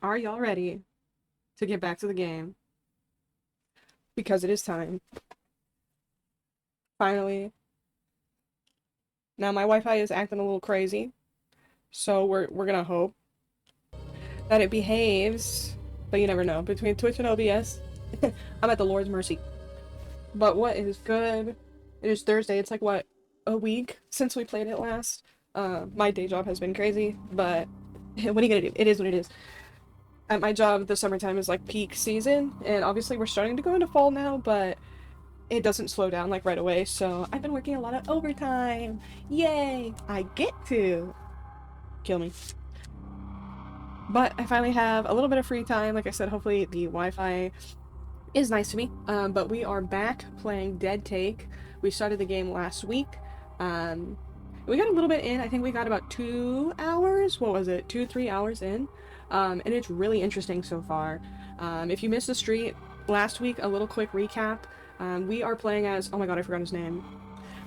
Are y'all ready to get back to the game? Because it is time. Finally. Now my Wi-Fi is acting a little crazy, so we're gonna hope that it behaves. But you never know. Between Twitch and OBS, I'm at the Lord's mercy. But what is good? It is Thursday. It's like what, a week since we played it last. My day job has been crazy, but what are you gonna do? It is what it is. At my job, the summertime is like peak season, and obviously we're starting to go into fall now, but it doesn't slow down like right away, so I've been working a lot of overtime. Yay! I get to kill me. But I finally have a little bit of free time. Like I said, hopefully the Wi-Fi is nice to me. But we are back playing Dead Take. We started the game last week. Um, we got a little bit in. I think we got about 2 hours. What was it? 2, 3 hours in. And it's really interesting so far. If you missed the street last week, a little quick recap. We are playing as, oh my god, I forgot his name.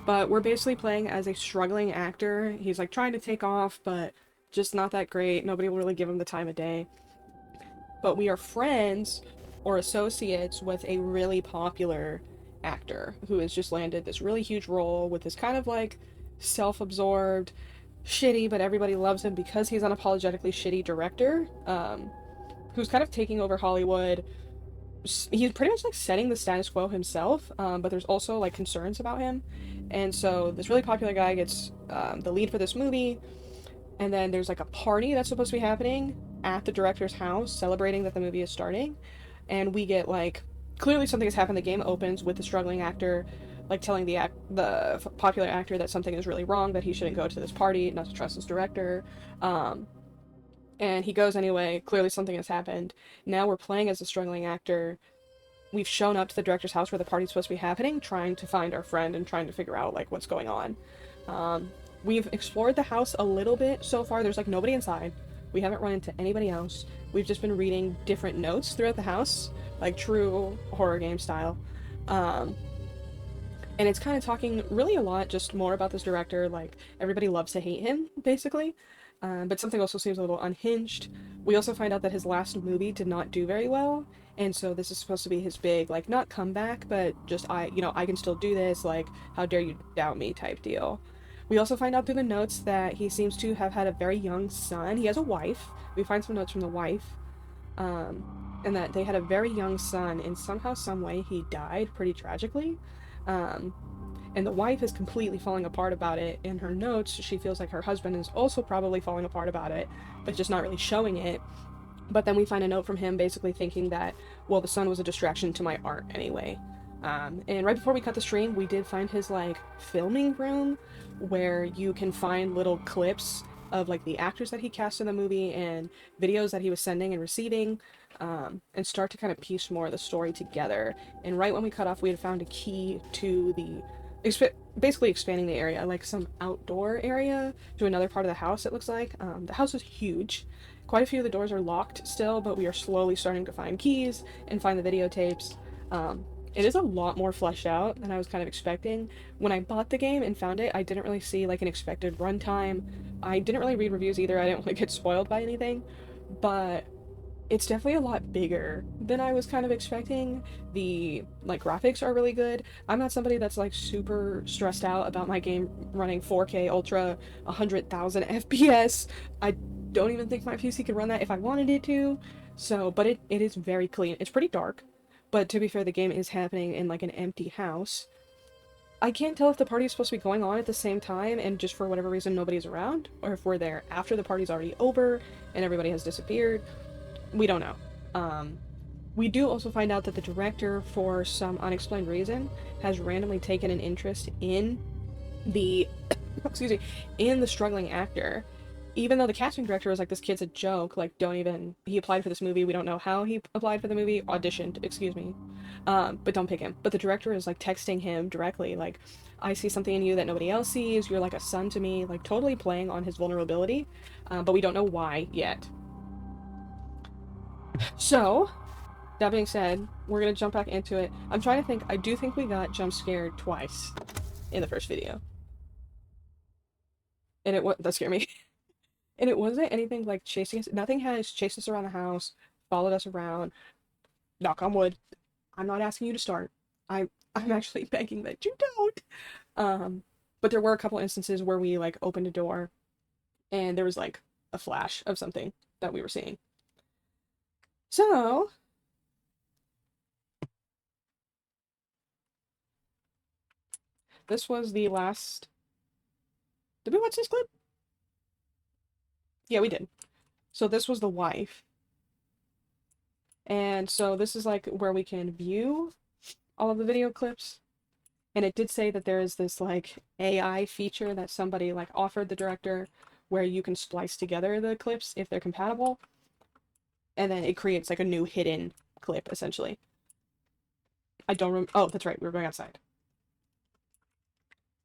But we're basically playing as a struggling actor. He's like trying to take off, but just not that great. Nobody will really give him the time of day. But we are friends or associates with a really popular actor who has just landed this really huge role with this kind of like self-absorbed, shitty, but everybody loves him because he's unapologetically shitty director, who's kind of taking over Hollywood. He's pretty much like setting the status quo himself, but there's also like concerns about him. And so this really popular guy gets the lead for this movie, and then there's like a party that's supposed to be happening at the director's house celebrating that the movie is starting, and we get like clearly something has happened. The game opens with the struggling actor like telling the popular actor that something is really wrong, that he shouldn't go to this party, not to trust his director. um, and he goes anyway. Clearly something has happened. Now we're playing as a struggling actor. We've shown up to the director's house where the party's supposed to be happening, trying to find our friend and trying to figure out like what's going on. um, we've explored the house a little bit so far. There's like nobody inside. We haven't run into anybody else. We've just been reading different notes throughout the house, like true horror game style. um, and it's kind of talking really a lot just more about this director. Like everybody loves to hate him basically. But something also seems a little unhinged. We also find out that his last movie did not do very well, and so this is supposed to be his big like not comeback, but just I can still do this, like how dare you doubt me type deal. We also find out through the notes that he seems to have had a very young son. He has a wife. We find some notes from the wife, um, and that they had a very young son, and somehow, some way, he died pretty tragically. Um, and the wife is completely falling apart about it. In her notes, she feels like her husband is also probably falling apart about it, but just not really showing it. But then we find a note from him basically thinking that, well, the son was a distraction to my art anyway. And right before we cut the stream, we did find his like filming room where you can find little clips of like the actors that he cast in the movie and videos that he was sending and receiving, and start to kind of piece more of the story together. And right when we cut off, we had found a key to the basically expanding the area, like some outdoor area to another part of the house. It looks like the house is huge. Quite a few of the doors are locked still, but we are slowly starting to find keys and find the videotapes. It is a lot more fleshed out than I was kind of expecting. When I bought the game and found it, I didn't really see like an expected runtime. I didn't really read reviews either. I didn't want to get spoiled by anything, but it's definitely a lot bigger than I was kind of expecting. The like graphics are really good. I'm not somebody that's like super stressed out about my game running 4K ultra 100,000 FPS. I don't even think my PC could run that if I wanted it to. So, but it is very clean. It's pretty dark, but to be fair, the game is happening in like an empty house. I can't tell if the party is supposed to be going on at the same time and just for whatever reason nobody's around, or if we're there after the party's already over and everybody has disappeared. We don't know. Um, we do also find out that the director, for some unexplained reason, has randomly taken an interest in the, excuse me, in the struggling actor. Even though the casting director was like, this kid's a joke, like, don't even, he applied for this movie, we don't know how he applied for the movie, auditioned, excuse me, but don't pick him. But the director is like texting him directly, like, I see something in you that nobody else sees, you're like a son to me, like totally playing on his vulnerability, but we don't know why yet. So, that being said, we're gonna jump back into it. I'm trying to think. I do think we got jump scared twice in the first video, and it does scare me. And it wasn't anything like chasing us. Nothing has chased us around the house, followed us around. Knock on wood. I'm not asking you to start. I'm actually begging that you don't. Um, but there were a couple instances where we like opened a door and there was like a flash of something that we were seeing. So this was the last. Did we watch this clip? Yeah, we did. So this was the wife. And so this is like where we can view all of the video clips. And it did say that there is this like AI feature that somebody like offered the director where you can splice together the clips if they're compatible. And then it creates like a new hidden clip essentially. I don't remember. Oh, that's right. We were going outside.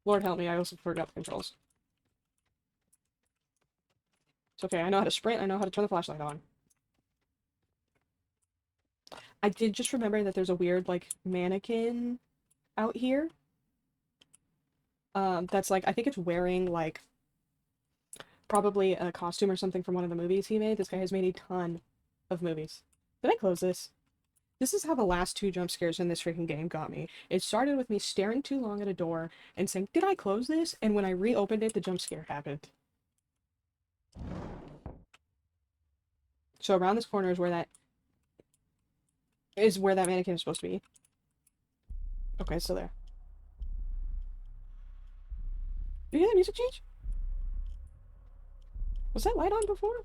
Lord help me. I also forgot the controls. It's okay. I know how to sprint. I know how to turn the flashlight on. I did just remember that there's a weird like mannequin out here. That's like I think it's wearing like probably a costume or something from one of the movies he made. This guy has made a ton of movies. Did I close this? This is how the last two jump scares in this freaking game got me. It started with me staring too long at a door and saying, "Did I close this?" And when I reopened it, the jump scare happened. So around this corner is where that mannequin is supposed to be. Okay, so there. You hear that music change? Was that light on before?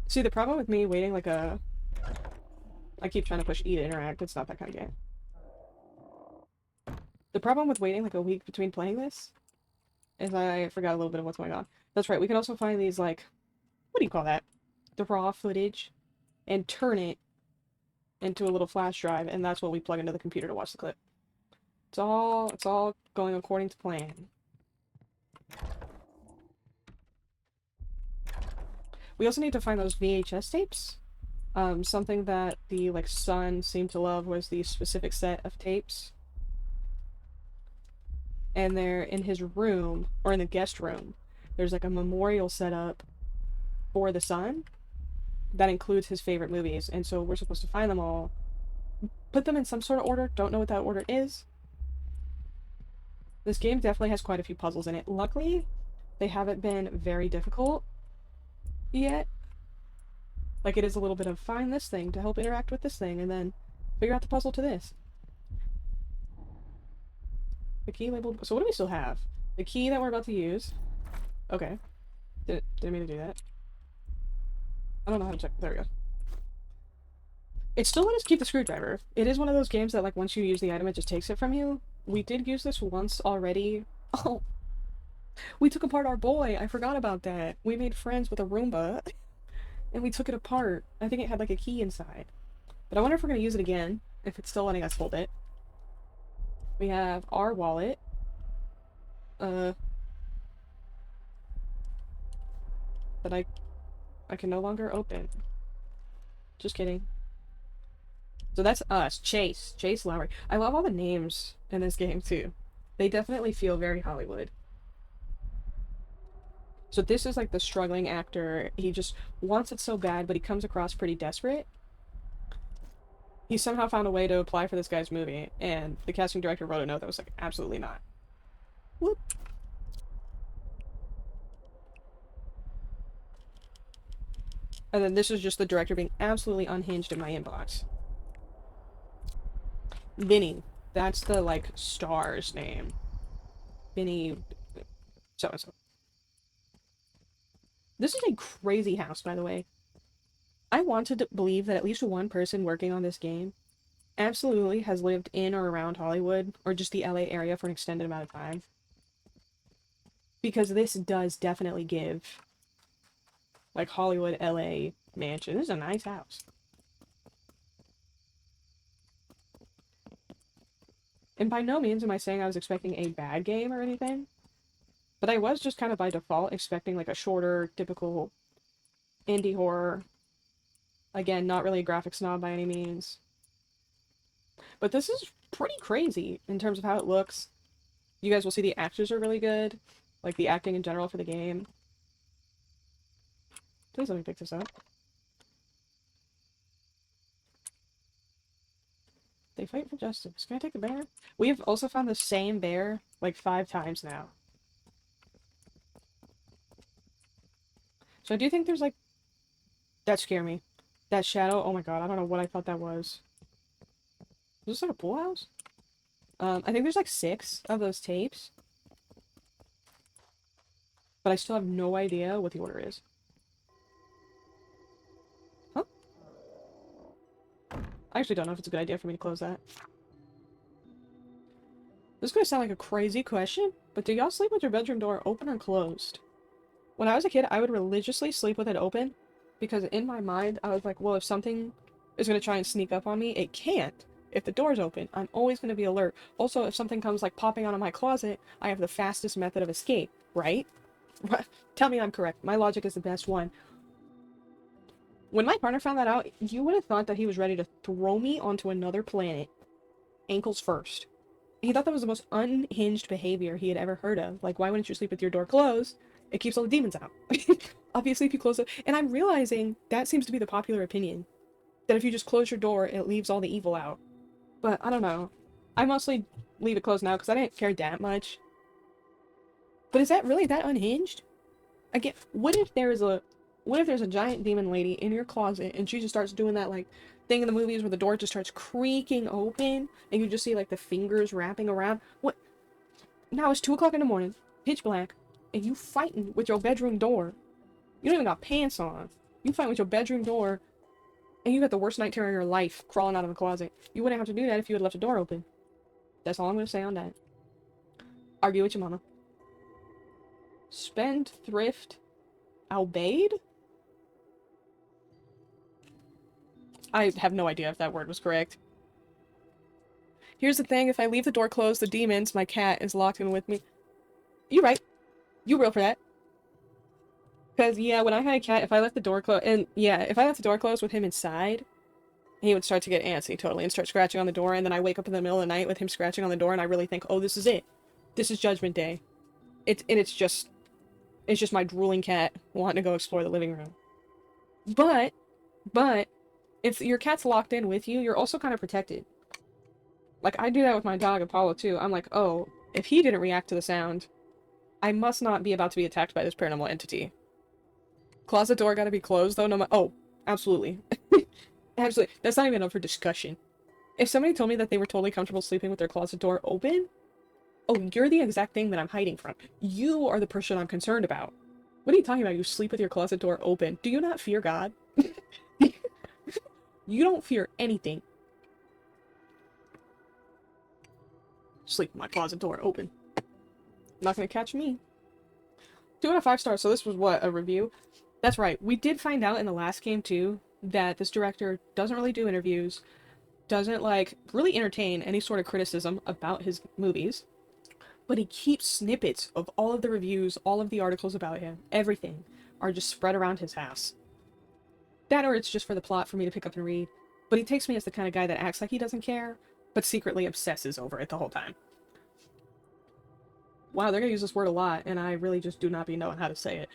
See, the problem with me waiting like a... I keep trying to push E to interact. It's not that kind of game. The problem with waiting like a week between playing this is I forgot a little bit of what's going on. That's right, we can also find these like... What do you call that? The raw footage. And turn it into a little flash drive, and that's what we plug into the computer to watch the clip. It's all going according to plan. We also need to find those VHS tapes. Something that the like son seemed to love was the specific set of tapes. And they're in his room, or in the guest room. There's like a memorial set up for the son that includes his favorite movies, and so we're supposed to find them all, put them in some sort of order, don't know what that order is. This game definitely has quite a few puzzles in it. Luckily, they haven't been very difficult yet. Like, it is a little bit of find this thing to help interact with this thing, and then figure out the puzzle to this. The key labeled... So what do we still have? The key that we're about to use. Okay. Didn't mean to do that. I don't know how to check. There we go. It still let us keep the screwdriver. It is one of those games that, like, once you use the item, it just takes it from you. We did use this once already. Oh. We took apart our boy. I forgot about that. We made friends with a Roomba. And we took it apart. I think it had, like, a key inside. But I wonder if we're going to use it again. If it's still letting us hold it. We have our wallet. That I can no longer open. Just kidding. So that's us. Chase. Chase Lowry. I love all the names in this game, too. They definitely feel very Hollywood. So this is like the struggling actor. He just wants it so bad, but he comes across pretty desperate. He somehow found a way to apply for this guy's movie, and the casting director wrote a note that was like, absolutely not. Whoop. And then this is just the director being absolutely unhinged in my inbox. Vinny. That's the, like, star's name. Vinny... so-and-so. This is a crazy house, by the way. I wanted to believe that at least one person working on this game absolutely has lived in or around Hollywood, or just the LA area for an extended amount of time. Because this does definitely give, like, Hollywood, LA mansion. This is a nice house. And by no means am I saying I was expecting a bad game or anything, but I was just kind of by default expecting, like, a shorter, typical indie horror. Again, not really a graphic snob by any means. But this is pretty crazy in terms of how it looks. You guys will see the actors are really good. Like, the acting in general for the game. Please let me pick this up. They fight for justice. Can I take the bear? We have also found the same bear like 5 times now. So I do think there's like... That scared me. That shadow, oh my god, I don't know what I thought that was. Is this like a pool house? I think there's like 6 of those tapes. But I still have no idea what the order is. Huh? I actually don't know if it's a good idea for me to close that. This is gonna sound like a crazy question, but do y'all sleep with your bedroom door open or closed? When I was a kid, I would religiously sleep with it open, because in my mind, I was like, well, if something is gonna try and sneak up on me, it can't. If the door's open, I'm always gonna be alert. Also, if something comes like popping out of my closet, I have the fastest method of escape, right? Tell me I'm correct. My logic is the best one. When my partner found that out, you would have thought that he was ready to throw me onto another planet, ankles first. He thought that was the most unhinged behavior he had ever heard of. Like, why wouldn't you sleep with your door closed? It keeps all the demons out. Obviously, if you close it... And I'm realizing that seems to be the popular opinion. That if you just close your door, it leaves all the evil out. But, I don't know. I mostly leave it closed now because I didn't care that much. But is that really that unhinged? Again, what if there's a giant demon lady in your closet and she just starts doing that, like, thing in the movies where the door just starts creaking open and you just see, like, the fingers wrapping around? What? Now it's 2 o'clock in the morning, pitch black, and you fighting with your bedroom door. You don't even got pants on. You fighting with your bedroom door, and you got the worst night terror in your life crawling out of the closet. You wouldn't have to do that if you had left the door open. That's all I'm going to say on that. Argue with your mama. Spendthrift obeyed? I have no idea if that word was correct. Here's the thing, if I leave the door closed, the demons, my cat, is locked in with me. You're right. You real for that. Because, yeah, when I had a cat, if I left the door closed, and yeah, if I left the door closed with him inside, he would start to get antsy, totally, and start scratching on the door, and then I wake up in the middle of the night with him scratching on the door, and I really think, oh, this is it. This is Judgment Day. It's just my drooling cat wanting to go explore the living room. But, if your cat's locked in with you, you're also kind of protected. Like, I do that with my dog, Apollo, too. I'm like, oh, if he didn't react to the sound, I must not be about to be attacked by this paranormal entity. Closet door gotta be closed, though, no matter— oh, absolutely. Absolutely. That's not even up for discussion. If somebody told me that they were totally comfortable sleeping with their closet door open, oh, you're the exact thing that I'm hiding from. You are the person I'm concerned about. What are you talking about? You sleep with your closet door open. Do you not fear God? You don't fear anything. Sleep with my closet door open. Not gonna catch me. 2 out of 5 stars, so this was what, a review? That's right, we did find out in the last game too, that this director doesn't really do interviews, doesn't, like, really entertain any sort of criticism about his movies, but he keeps snippets of all of the reviews, all of the articles about him, everything, are just spread around his house. That or it's just for the plot for me to pick up and read, but he takes me as the kind of guy that acts like he doesn't care, but secretly obsesses over it the whole time. Wow, they're gonna use this word a lot, and I really just do not be knowing how to say it.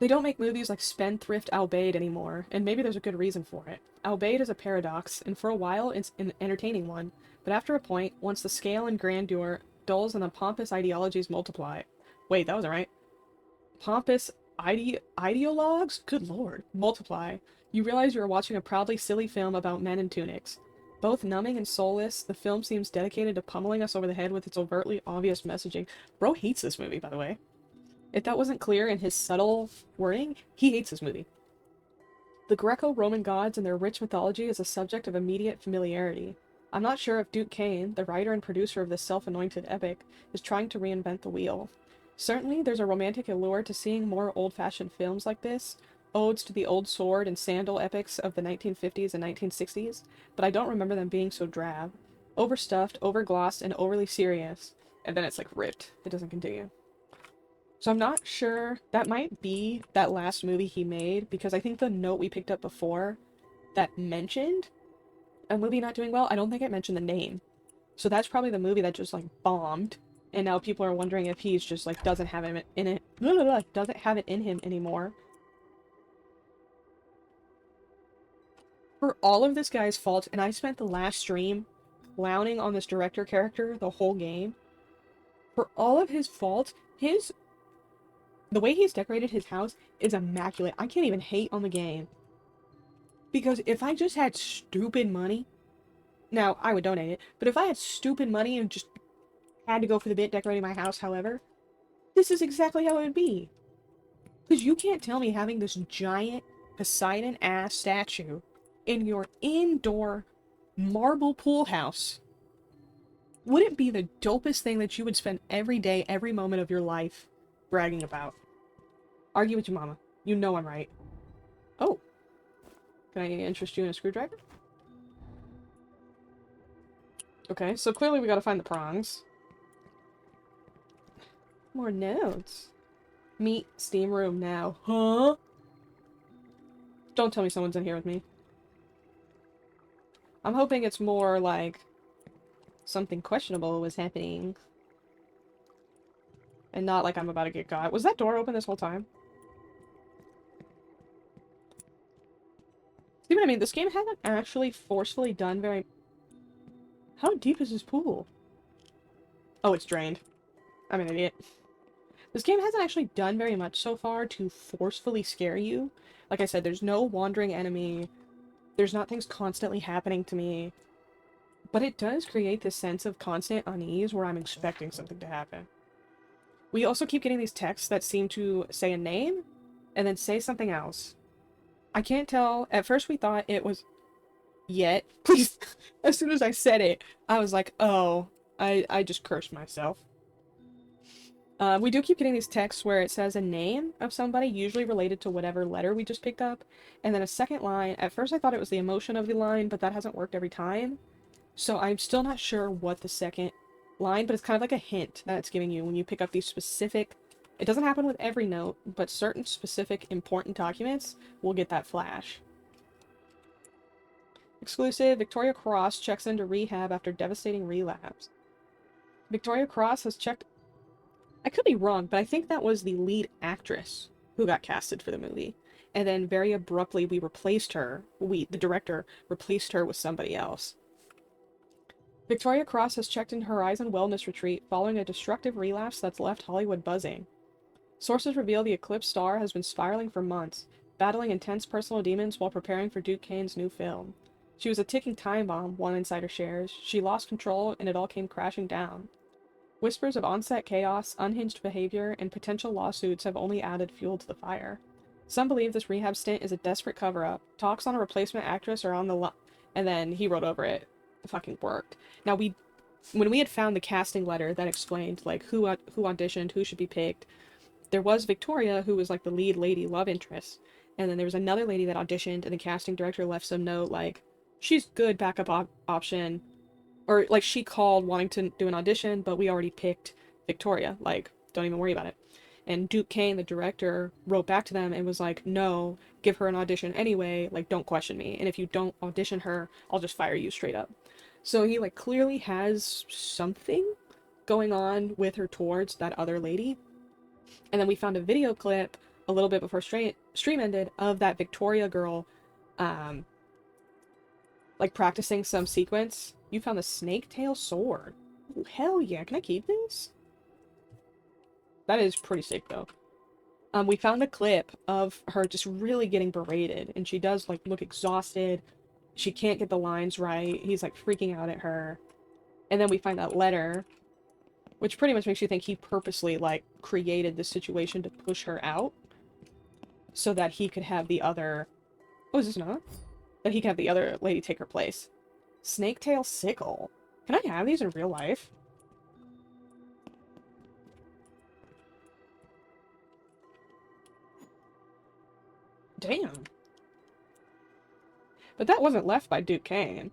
They don't make movies like Spendthrift Albade anymore, and maybe there's a good reason for it. Albade is a paradox, and for a while it's an entertaining one, but after a point, once the scale and grandeur dulls and the pompous ideologies multiply— wait, that wasn't right. Pompous ideologues? Good lord. Multiply. You realize you're watching a proudly silly film about men in tunics. Both numbing and soulless, the film seems dedicated to pummeling us over the head with its overtly obvious messaging. Bro hates this movie, by the way. If that wasn't clear in his subtle wording, he hates this movie. The Greco-Roman gods and their rich mythology is a subject of immediate familiarity. I'm not sure if Duke Kane, the writer and producer of this self-anointed epic, is trying to reinvent the wheel. Certainly, there's a romantic allure to seeing more old-fashioned films like this, odes to the old sword and sandal epics of the 1950s and 1960s, but I don't remember them being so drab. Overstuffed, overglossed, and overly serious. And then it's like ripped. It doesn't continue. So I'm not sure— that might be that last movie he made, because I think the note we picked up before that mentioned a movie not doing well, I don't think it mentioned the name. So that's probably the movie that just, like, bombed, and now people are wondering if he's just, like, doesn't have it in him anymore. For all of this guy's faults, and I spent the last stream clowning on this director character the whole game. For all of his faults, the way he's decorated his house is immaculate. I can't even hate on the game. Because if I just had stupid money, now I would donate it, but if I had stupid money and just had to go for the bit decorating my house, however, this is exactly how it would be. Because you can't tell me having this giant Poseidon-ass statue in your indoor marble pool house wouldn't be the dopest thing that you would spend every day, every moment of your life bragging about. Argue with your mama. You know I'm right. Oh. Can I interest you in a screwdriver? Okay, so clearly we gotta find the prongs. More notes. Meet steam room now. Huh? Don't tell me someone's in here with me. I'm hoping it's more like something questionable was happening. And not like I'm about to get caught. Was that door open this whole time? See what I mean? This game hasn't actually forcefully done very... How deep is this pool? Oh, it's drained. I'm an idiot. This game hasn't actually done very much so far to forcefully scare you. Like I said, there's no wandering enemy. There's not things constantly happening to me. But it does create this sense of constant unease where I'm expecting something to happen. We also keep getting these texts that seem to say a name and then say something else. I can't tell. At first we thought it was... Yet. Please. As soon as I said it, I was like, oh, I just cursed myself. We do keep getting these texts where it says a name of somebody, usually related to whatever letter we just picked up, and then a second line. At first I thought it was the emotion of the line, but that hasn't worked every time. So I'm still not sure what the second line, but it's kind of like a hint that it's giving you when you pick up these specific... It doesn't happen with every note, but certain specific important documents will get that flash. Exclusive, Victoria Cross checks into rehab after devastating relapse. Victoria Cross has checked... I could be wrong, but I think that was the lead actress who got casted for the movie. And then very abruptly we replaced her, the director, replaced her with somebody else. Victoria Cross has checked into Horizon Wellness Retreat following a destructive relapse that's left Hollywood buzzing. Sources reveal the Eclipse star has been spiraling for months, battling intense personal demons while preparing for Duke Kane's new film. She was a ticking time bomb, one insider shares. She lost control and it all came crashing down. Whispers of on-set chaos, unhinged behavior, and potential lawsuits have only added fuel to the fire. Some believe this rehab stint is a desperate cover-up. Talks on a replacement actress are on the line. And then he wrote over it. It fucking worked. Now when we had found the casting letter that explained like who auditioned, who should be picked, there was Victoria, who was like the lead lady love interest. And then there was another lady that auditioned, and the casting director left some note like, she's good backup option. Or, like, she called wanting to do an audition, but we already picked Victoria. Like, don't even worry about it. And Duke Kane, the director, wrote back to them and was like, no, give her an audition anyway. Like, don't question me. And if you don't audition her, I'll just fire you straight up. So he, like, clearly has something going on with her towards that other lady. And then we found a video clip a little bit before stream ended of that Victoria girl, like, practicing some sequence. You found the snake tail sword. Ooh, hell yeah. Can I keep this? That is pretty sick, though. We found a clip of her just really getting berated, and she does, like, look exhausted. She can't get the lines right. He's, like, freaking out at her. And then we find that letter, which pretty much makes you think he purposely, like, created this situation to push her out so that he could have the other... Oh, is this not? That he can have the other lady take her place. Snaketail sickle. Can I have these in real life? Damn. But that wasn't left by Duke Kane.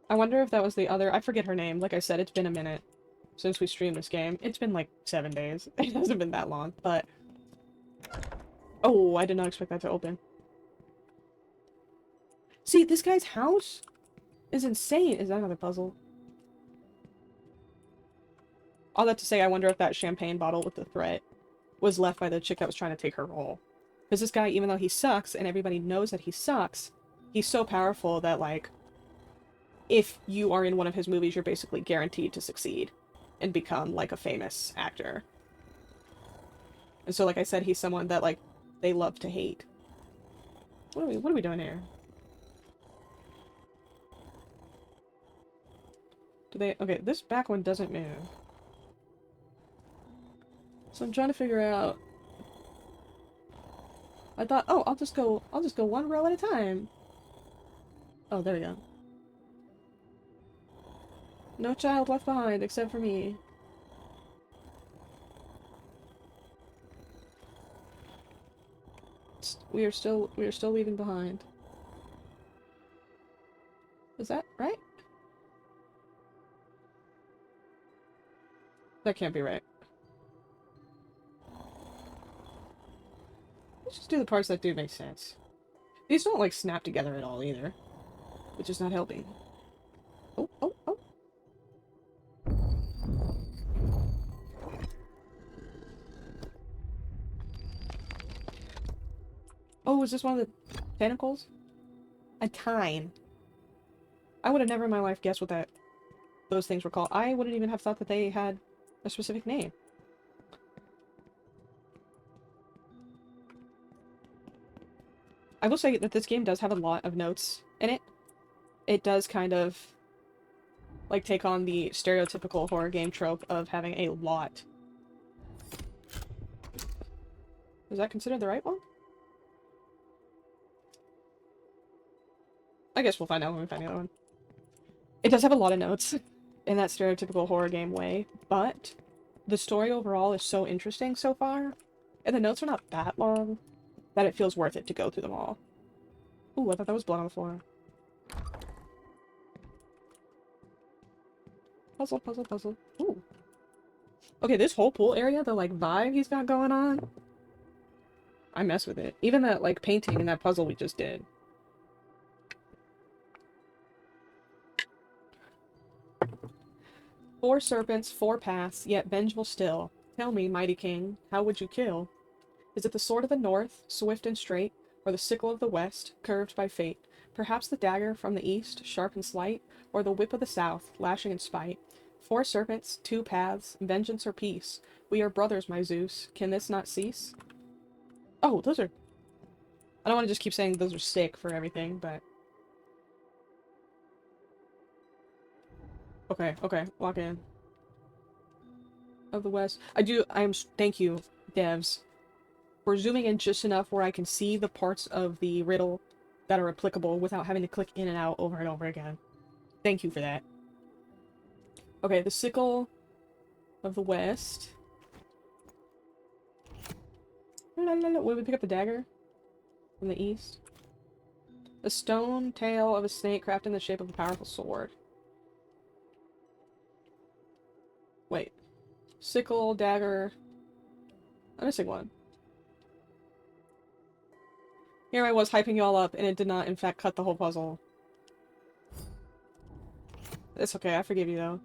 I wonder if that was the other... I forget her name. Like I said, it's been a minute since we streamed this game. It's been like 7 days. It hasn't been that long, but... Oh, I did not expect that to open. See, this guy's house is insane. Is that another puzzle? All that to say, I wonder if that champagne bottle with the threat was left by the chick that was trying to take her role. Because this guy, even though he sucks, and everybody knows that he sucks, he's so powerful that, like, if you are in one of his movies, you're basically guaranteed to succeed and become, like, a famous actor. And so, like I said, he's someone that, like, they love to hate. What are we doing here? Do they... Okay, this back one doesn't move. So I'm trying to figure out... I thought, oh, I'll just go one row at a time. Oh, there we go. No child left behind except for me. We are still leaving behind. Is that right? That can't be right. Let's just do the parts that do make sense. These don't, like, snap together at all, either. Which is not helping. Oh, oh, oh. Oh, is this one of the tentacles? A tine. I would have never in my life guessed what those things were called. I wouldn't even have thought that they had a specific name. I will say that this game does have a lot of notes in it. It does kind of, like, take on the stereotypical horror game trope of having a lot. Is that considered the right one? I guess we'll find out when we find the other one. It does have a lot of notes in that stereotypical horror game way, but the story overall is so interesting so far, and the notes are not that long, that it feels worth it to go through them all. Ooh, I thought that was blood on the floor. Puzzle, puzzle, puzzle. Ooh. Okay, this whole pool area, the, like, vibe he's got going on, I mess with it. Even that, like, painting and that puzzle we just did. Four serpents, four paths, yet vengeful still. Tell me, mighty king, how would you kill? Is it the sword of the north, swift and straight, or the sickle of the west, curved by fate? Perhaps the dagger from the east, sharp and slight, or the whip of the south, lashing in spite? Four serpents, two paths, vengeance or peace. We are brothers, my Zeus. Can this not cease? Oh, those are... I don't want to just keep saying those are sick for everything, but... Okay, okay, lock in. Of the west. Thank you, devs. We're zooming in just enough where I can see the parts of the riddle that are applicable without having to click in and out over and over again. Thank you for that. Okay, the sickle of the west. La, la, la. Wait, we pick up the dagger from the east. The stone tail of a snake crafted in the shape of a powerful sword. Wait. Sickle, dagger. I'm missing one. Here I was hyping you all up, and it did not, in fact, cut the whole puzzle. It's okay, I forgive you, though.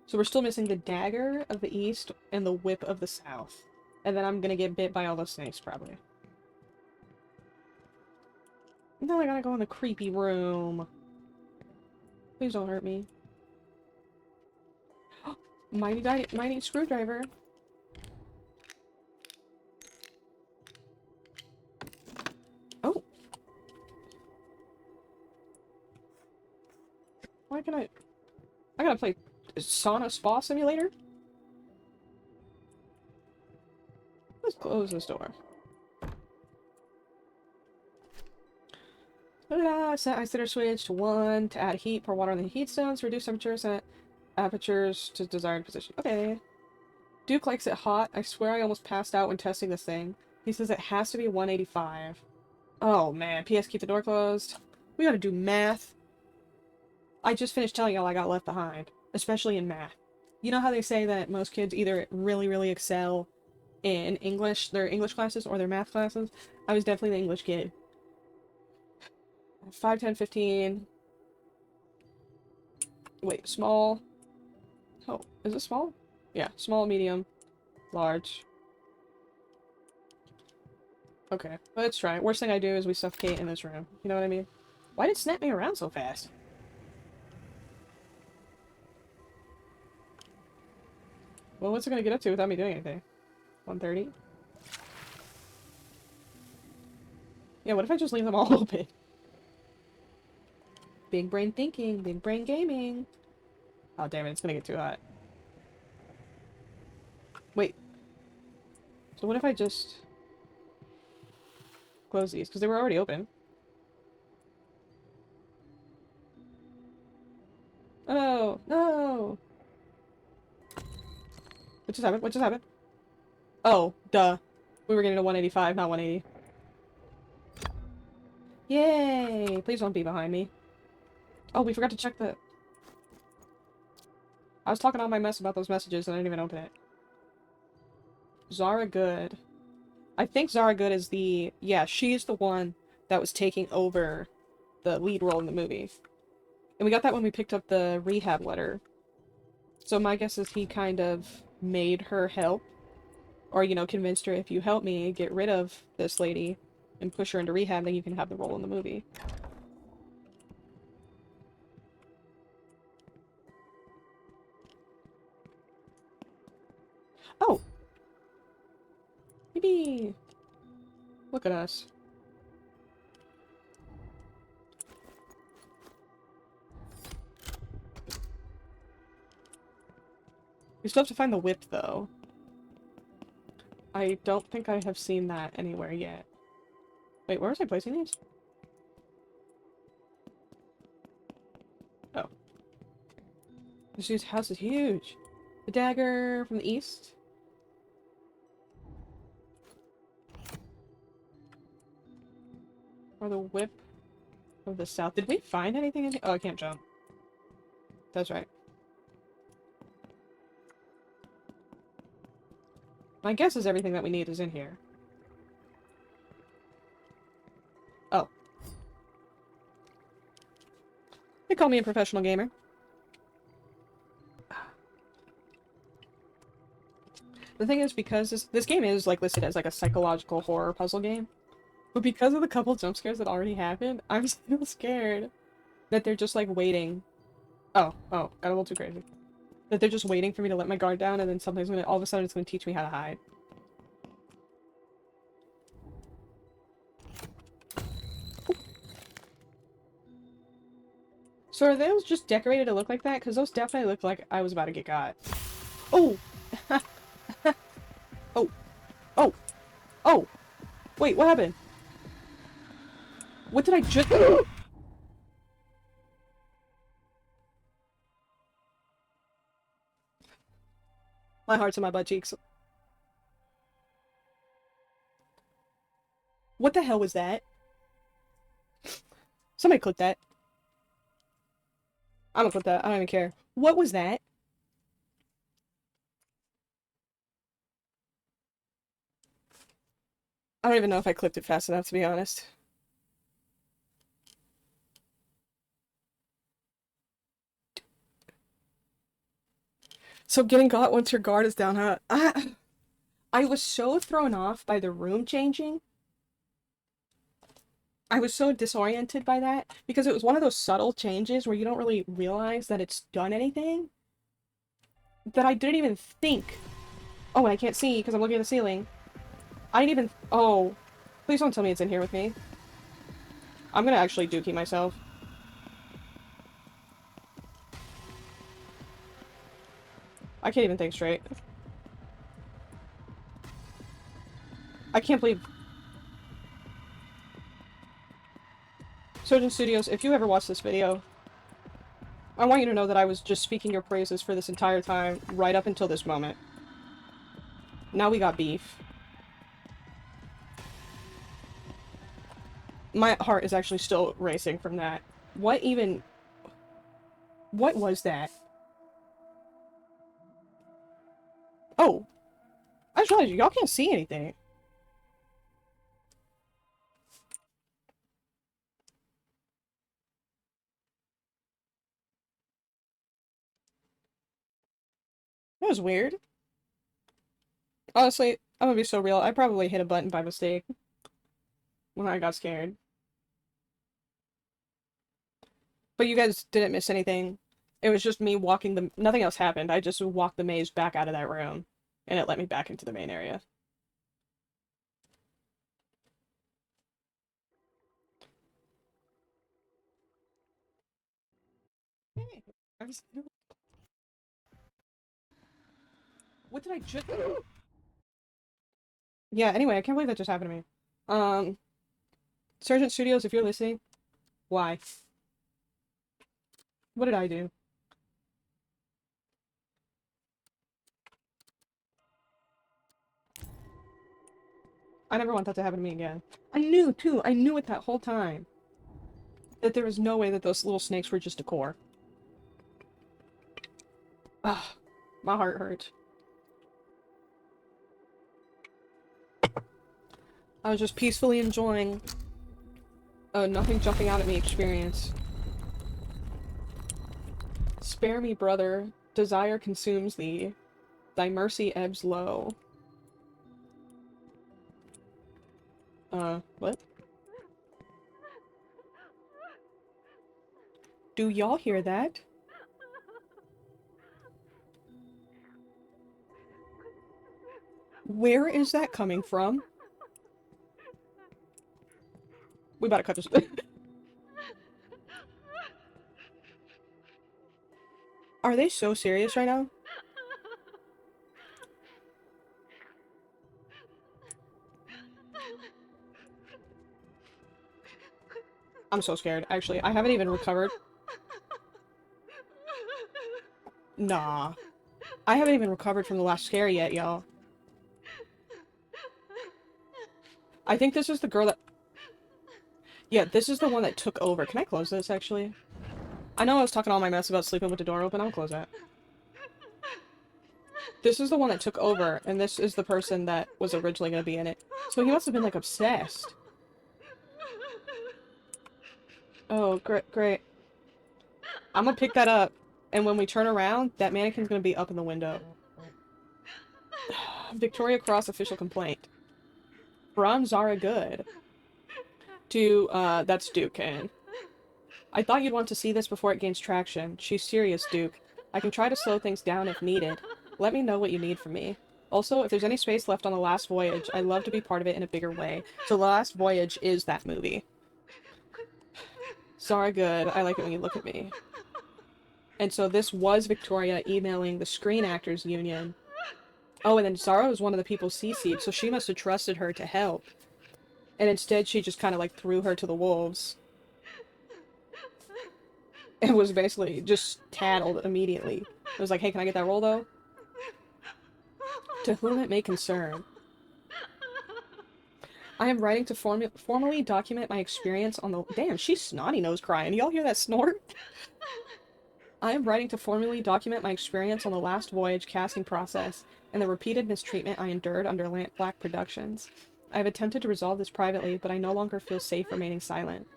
So we're still missing the dagger of the east and the whip of the south. And then I'm gonna get bit by all those snakes, probably. Now I gotta go in the creepy room. Please don't hurt me. Mighty screwdriver. Oh. Why can I gotta play Sauna Spa Simulator? Let's close this door. Set ice switch to 1 to add heat, pour water on the heat stones, reduce temperature, set apertures to desired position. Okay. Duke likes it hot. I swear I almost passed out when testing this thing. He says it has to be 185. Oh man, PS keep the door closed. We gotta do math. I just finished telling y'all I got left behind, especially in math. You know how they say that most kids either really, really excel in English, their English classes, or their math classes? I was definitely the English kid. 5, 10, 15. Wait, small. Oh, is it small? Yeah, small, medium, large. Okay, let's try it. Worst thing I do is we suffocate in this room. You know what I mean? Why did it snap me around so fast? Well, what's it gonna get up to without me doing anything? 130? Yeah, what if I just leave them all open? Big brain thinking, big brain gaming. Oh, damn it, it's gonna get too hot. Wait. So what if I just close these? Because they were already open. Oh, no! No! What just happened? What just happened? Oh, duh. We were getting a 185, not 180. Yay! Please don't be behind me. Oh, we forgot to check the... I was talking all my mess about those messages and I didn't even open it. Zara Good. I think Zara Good is the... Yeah, she's the one that was taking over the lead role in the movie. And we got that when we picked up the rehab letter. So my guess is he kind of made her help. Or, you know, convinced her, if you help me get rid of this lady and push her into rehab, then you can have the role in the movie. Oh! Maybe... Look at us. We still have to find the whip, though. I don't think I have seen that anywhere yet. Wait, where was I placing these? Oh. This dude's house is huge. The dagger from the east? Or the whip of the south? Did we find anything in here? Oh, I can't jump. That's right. My guess is everything that we need is in here. Oh. They call me a professional gamer. The thing is, because this game is like listed as like a psychological horror puzzle game, but because of the couple jump scares that already happened, I'm still scared that they're just like waiting. Oh, got a little too crazy. That they're just waiting for me to let my guard down, and then something's gonna all of a sudden it's gonna teach me how to hide. So are those just decorated to look like that? Because those definitely look like I was about to get got. Oh! Oh! Oh! Oh! Wait, what happened? What did I just- My heart's in my butt cheeks. What the hell was that? Somebody clip that. I'm gonna clip that. I don't even care. What was that? I don't even know if I clipped it fast enough, to be honest. So getting got once your guard is down, huh? I was so thrown off by the room changing. I was so disoriented by that because it was one of those subtle changes where you don't really realize that it's done anything that I didn't even think. Oh, and I can't see because I'm looking at the ceiling. I didn't even... Oh. Please don't tell me it's in here with me. I'm gonna actually dookie myself. I can't even think straight. I can't believe... Surgeon Studios, if you ever watch this video, I want you to know that I was just speaking your praises for this entire time, right up until this moment. Now we got beef. My heart is actually still racing from that. What even... What was that? Oh! I just realized y'all can't see anything. That was weird. Honestly, I'm gonna be so real, I probably hit a button by mistake. when I got scared. But you guys didn't miss anything. It was just me walking the... Nothing else happened. I just walked the maze back out of that room. And it let me back into the main area. Hey, what did I just... Yeah, anyway, I can't believe that just happened to me. Sergeant Studios, if you're listening, why? What did I do? I never want that to happen to me again. I knew, too. I knew it that whole time. That there was no way that those little snakes were just a core. Ugh. My heart hurts. I was just peacefully enjoying a nothing jumping out at me experience. Spare me, brother. Desire consumes thee. Thy mercy ebbs low. What? Do y'all hear that? Where is that coming from? We better cut this. Are they so serious right now? I'm so scared, actually. I haven't even recovered. Nah. I haven't even recovered from the last scare yet, y'all. I think this is the girl that... Yeah, this is the one that took over. Can I close this, actually? I know I was talking all my mess about sleeping with the door open. I'll close that. This is the one that took over, and this is the person that was originally going to be in it. So he must have been, like, obsessed. Oh, great. I'm gonna pick that up, and when we turn around, that mannequin's gonna be up in the window. Victoria Cross official complaint. From Zara Good. To, that's Duke, Kane. I thought you'd want to see this before it gains traction. She's serious, Duke. I can try to slow things down if needed. Let me know what you need from me. Also, if there's any space left on The Last Voyage, I'd love to be part of it in a bigger way. So The Last Voyage is that movie. Zara Good, I like it when you look at me. And so this was Victoria emailing the Screen Actors Union. Oh, and then Zara was one of the people CC'd, so she must have trusted her to help. And instead she just kind of like threw her to the wolves. And was basically just tattled immediately. It was like, hey, can I get that roll though? To whom it may concern. I am writing to formally document my experience on the... Damn, she's snotty-nose crying. Y'all hear that snort? I am writing to formally document my experience on the Last Voyage casting process and the repeated mistreatment I endured under Lamp Black Productions. I have attempted to resolve this privately, but I no longer feel safe remaining silent.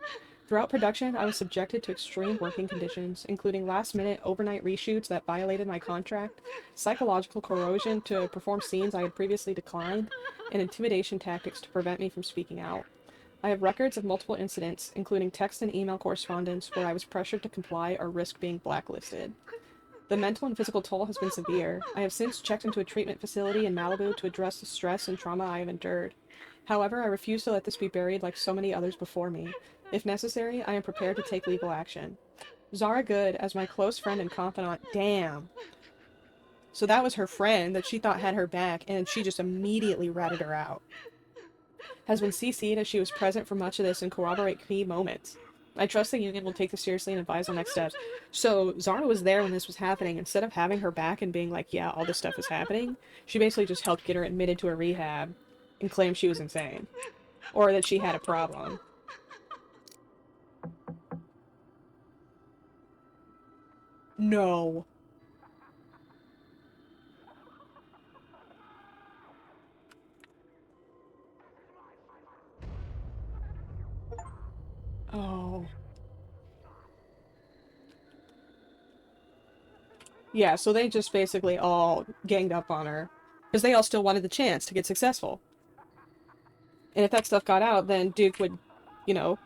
Throughout production, I was subjected to extreme working conditions, including last-minute overnight reshoots that violated my contract, psychological corrosion to perform scenes I had previously declined, and intimidation tactics to prevent me from speaking out. I have records of multiple incidents, including text and email correspondence, where I was pressured to comply or risk being blacklisted. The mental and physical toll has been severe. I have since checked into a treatment facility in Malibu to address the stress and trauma I have endured. However, I refuse to let this be buried like so many others before me. If necessary, I am prepared to take legal action. Zara Good, as my close friend and confidant, damn. So that was her friend that she thought had her back, and she just immediately ratted her out. Has been CC'd as she was present for much of this and corroborate key moments. I trust the union will take this seriously and advise on next steps. So Zara was there when this was happening. Instead of having her back and being like, yeah, all this stuff is happening, she basically just helped get her admitted to a rehab and claimed she was insane. Or that she had a problem. No. Oh. Yeah, so they just basically all ganged up on her. Because they all still wanted the chance to get successful. And if that stuff got out, then Duke would, you know,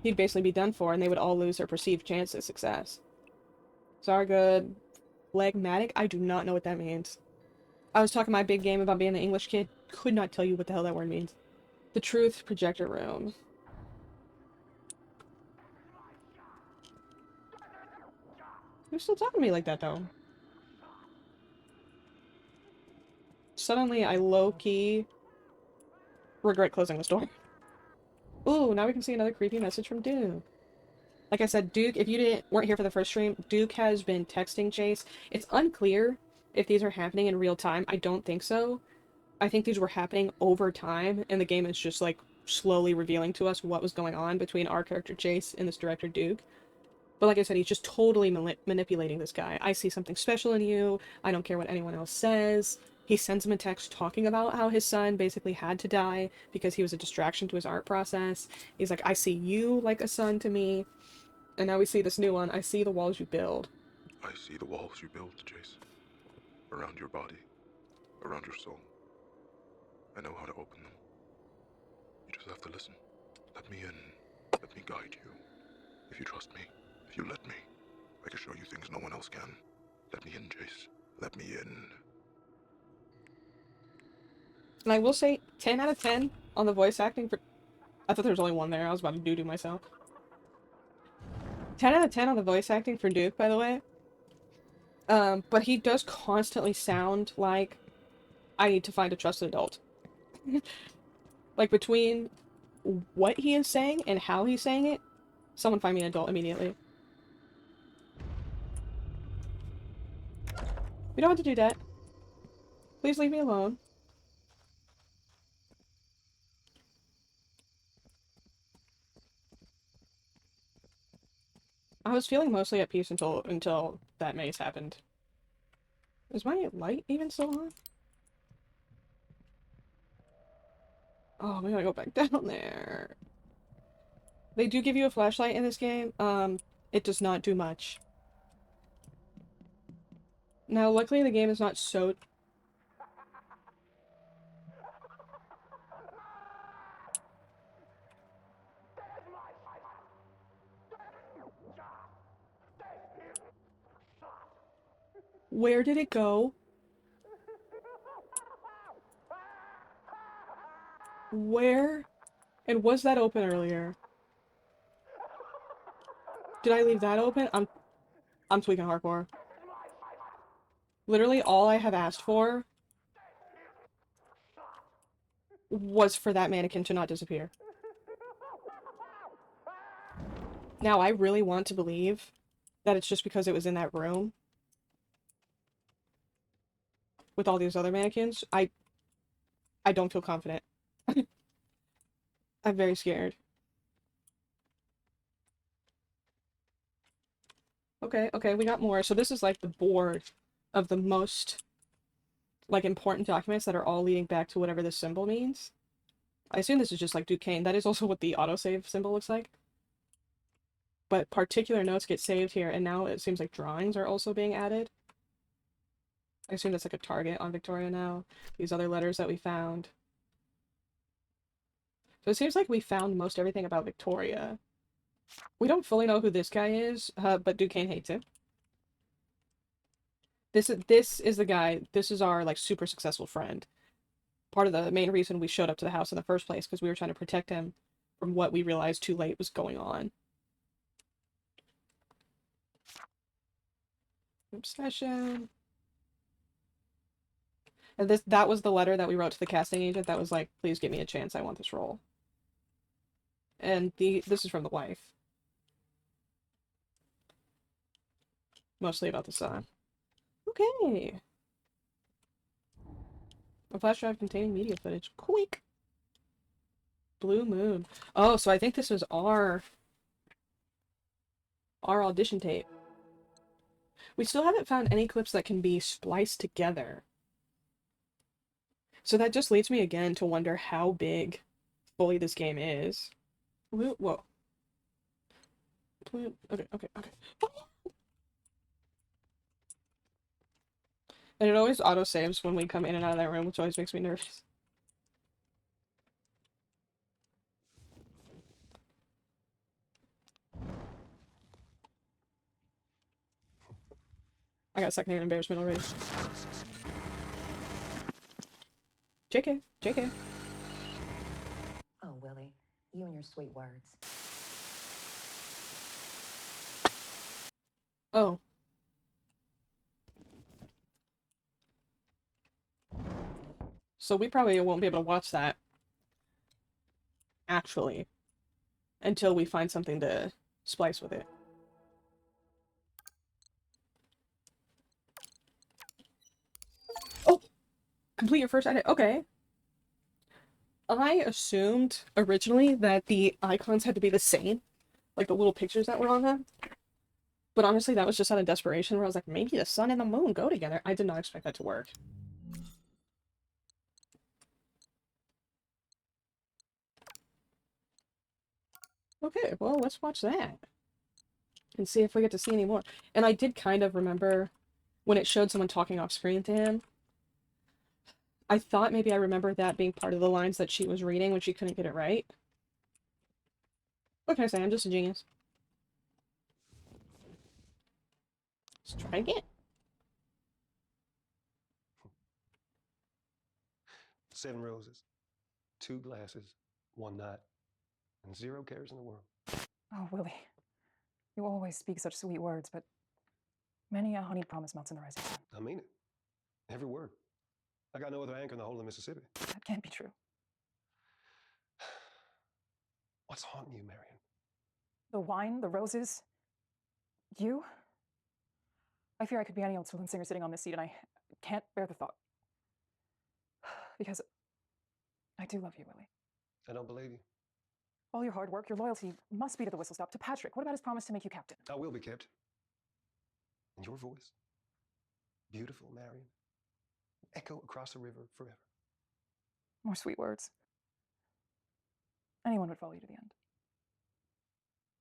he'd basically be done for, and they would all lose their perceived chance of success. Zargood, phlegmatic? I do not know what that means. I was talking my big game about being an English kid. Could not tell you what the hell that word means. The truth projector room. Who's still talking to me like that, though? Suddenly, I low-key regret closing the door. Ooh, now we can see another creepy message from Duke. Like I said, Duke, if you weren't here for the first stream, Duke has been texting Chase. It's unclear if these are happening in real time. I don't think so. I think these were happening over time, and the game is just, like, slowly revealing to us what was going on between our character Chase and this director Duke. But like I said, he's just totally manipulating this guy. I see something special in you. I don't care what anyone else says. He sends him a text talking about how his son basically had to die because he was a distraction to his art process. He's like, I see you like a son to me. And now we see this new one. I see the walls you build. I see the walls you build, Jace. Around your body. Around your soul. I know how to open them. You just have to listen. Let me in. Let me guide you. If you trust me, if you let me, I can show you things no one else can. Let me in, Jace. Let me in. And I will say, 10 out of 10 on the voice acting for... I thought there was only one there. I was about to do myself. 10 out of 10 on the voice acting for Duke, by the way. But he does constantly sound like I need to find a trusted adult. Like, between what he is saying and how he's saying it, someone find me an adult immediately. We don't have to do that. Please leave me alone. I was feeling mostly at peace until that maze happened. Is my light even still on? Oh, we gotta go back down there. They do give you a flashlight in this game. It does not do much. Now, luckily the game is not so... Where did it go? Where? And was that open earlier? Did I leave that open? I'm tweaking hardcore. Literally all I have asked for was for that mannequin to not disappear. Now, I really want to believe that it's just because it was in that room with all these other mannequins. I don't feel confident. I'm very scared. Okay, okay, we got more. So this is like the board of the most, like, important documents that are all leading back to whatever this symbol means. I assume this is just like Duquesne. That is also what the autosave symbol looks like. But particular notes get saved here, and now it seems like drawings are also being added. I assume that's like a target on Victoria now. These other letters that we found. So it seems like we found most everything about Victoria. We don't fully know who this guy is, but Duquesne hates him. This is the guy. This is our, like, super successful friend. Part of the main reason we showed up to the house in the first place, because we were trying to protect him from what we realized too late was going on. Obsession. And that was the letter that we wrote to the casting agent that was like, please give me a chance, I want this role. And this is from the wife. Mostly about the son. Okay. A flash drive containing media footage. Quick. Blue Moon. Oh, so I think this was our audition tape. We still haven't found any clips that can be spliced together. So that just leads me again to wonder how big fully this game is. Whoa. Okay. And it always auto-saves when we come in and out of that room, which always makes me nervous. I got secondhand embarrassment already. JK, JK. Oh, Willie, you and your sweet words. Oh. So we probably won't be able to watch that, actually, until we find something to splice with it. Oh! Complete your first edit. Okay. I assumed originally that the icons had to be the same, like the little pictures that were on them. But honestly, that was just out of desperation, where I was like, maybe the sun and the moon go together. I did not expect that to work. Okay, well, let's watch that. And see if we get to see any more. And I did kind of remember when it showed someone talking off screen to him. I thought maybe I remembered that being part of the lines that she was reading when she couldn't get it right. What can I say? I'm just a genius. Let's try again. 7 roses, 2 glasses, 1 night, and 0 cares in the world. Oh, Willie, you always speak such sweet words, but many a honeyed promise melts in the rising sun. I mean it. Every word. I got no other anchor in the whole of Mississippi. That can't be true. What's haunting you, Marion? The wine, the roses, you. I fear I could be any old Swillen singer sitting on this seat, and I can't bear the thought. Because I do love you, Willie. I don't believe you. All your hard work, your loyalty must be to the whistle stop, to Patrick. What about his promise to make you captain? I will be kept. And your voice, beautiful Marion, echo across the river forever. More sweet words. Anyone would follow you to the end.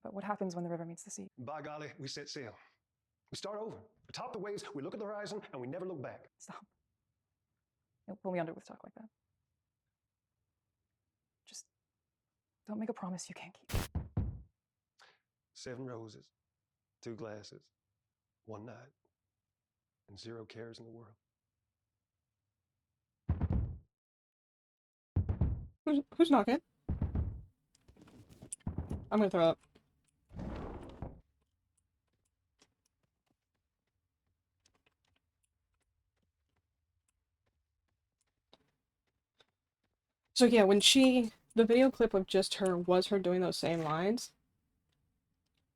But what happens when the river meets the sea? By golly, we set sail. We start over. Atop the waves, we look at the horizon, and we never look back. Stop. You'll pull me under with talk like that. Just don't make a promise you can't keep. 7 roses, 2 glasses, 1 night, and 0 cares in the world. Who's knocking? I'm gonna throw up. So yeah, when the video clip of just her was her doing those same lines,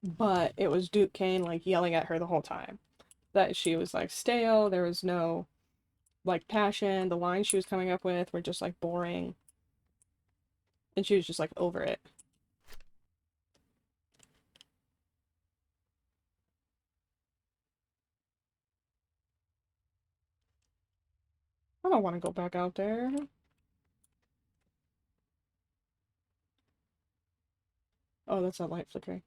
but it was Duke Kane, like, yelling at her the whole time. That she was, like, stale, there was no, like, passion, the lines she was coming up with were just, like, boring. And she was just, like, over it. I don't want to go back out there. Oh, that's that light flickering.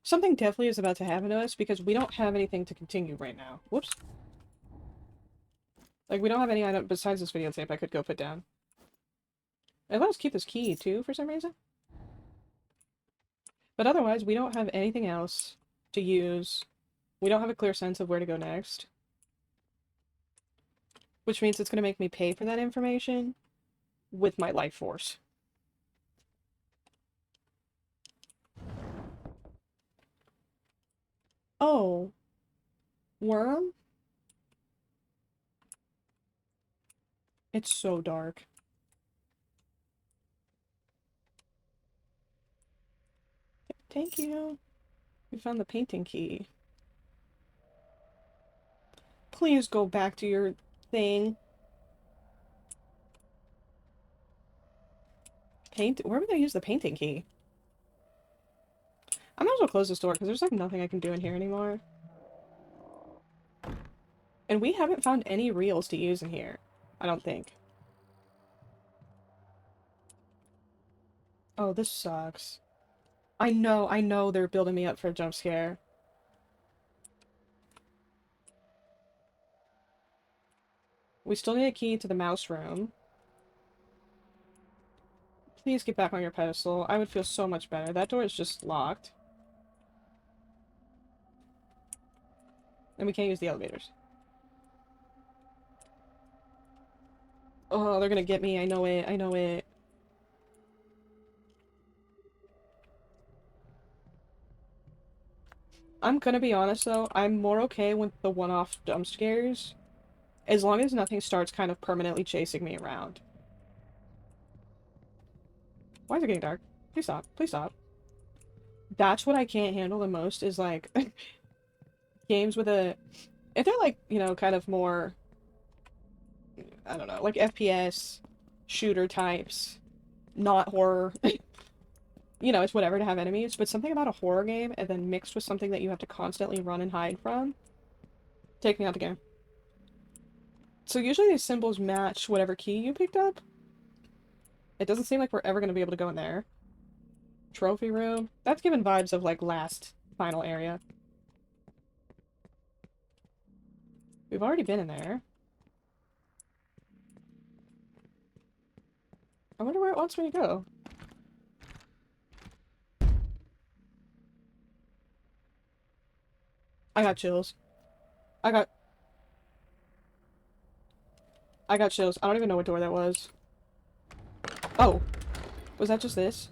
Something definitely is about to happen to us because we don't have anything to continue right now. Whoops. Like, we don't have any item besides this videotape I could go put down. It let us keep this key, too, for some reason. But otherwise, we don't have anything else to use. We don't have a clear sense of where to go next. Which means it's going to make me pay for that information with my life force. Oh. Worm? It's so dark. Thank you. We found the painting key. Please go back to your thing. Where would I use the painting key? I might as well close this door because there's like nothing I can do in here anymore. And we haven't found any reels to use in here. I don't think. Oh, this sucks. I know they're building me up for a jump scare. We still need a key to the mouse room. Please get back on your pedestal. I would feel so much better. That door is just locked. And we can't use the elevators. Oh, they're gonna get me. I know it. I know it. I'm gonna be honest though, I'm more okay with the one-off jump scares, as long as nothing starts kind of permanently chasing me around. Why is it getting dark? Please stop. Please stop. That's what I can't handle the most is like games with a if they're like, you know, kind of more I don't know, like FPS shooter types, not horror. You know, it's whatever to have enemies, but something about a horror game and then mixed with something that you have to constantly run and hide from, take me out the game. So usually these symbols match whatever key you picked up. It doesn't seem like we're ever going to be able to go in there. Trophy room. That's given vibes of, like, last final area. We've already been in there. I wonder where it wants me to go. I got chills. I got chills. I don't even know what door that was. Oh. Was that just this?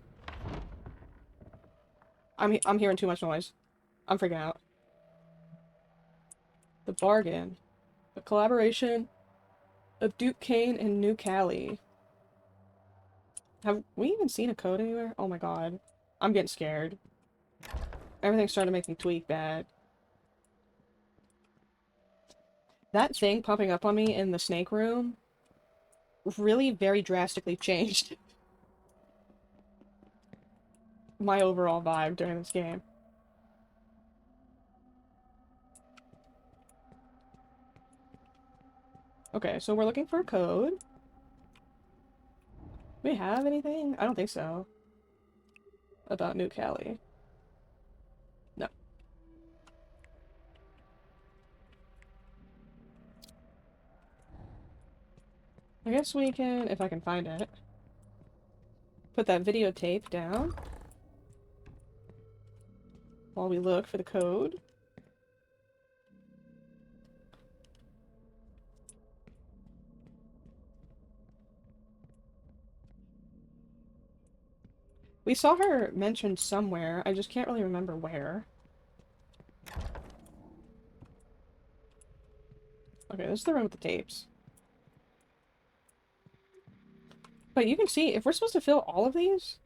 I'm hearing too much noise. I'm freaking out. The bargain. A collaboration of Duke Kane and New Cali. Have we even seen a code anywhere? Oh my god. I'm getting scared. Everything's starting to make me tweak bad. That thing popping up on me in the snake room really very drastically changed my overall vibe during this game. Okay, so we're looking for a code. Do we have anything? I don't think so. About New Cali. No. I guess we can, if I can find it, put that videotape down while we look for the code. We saw her mentioned somewhere, I just can't really remember where. Okay, this is the room with the tapes. But you can see, if we're supposed to fill all of these...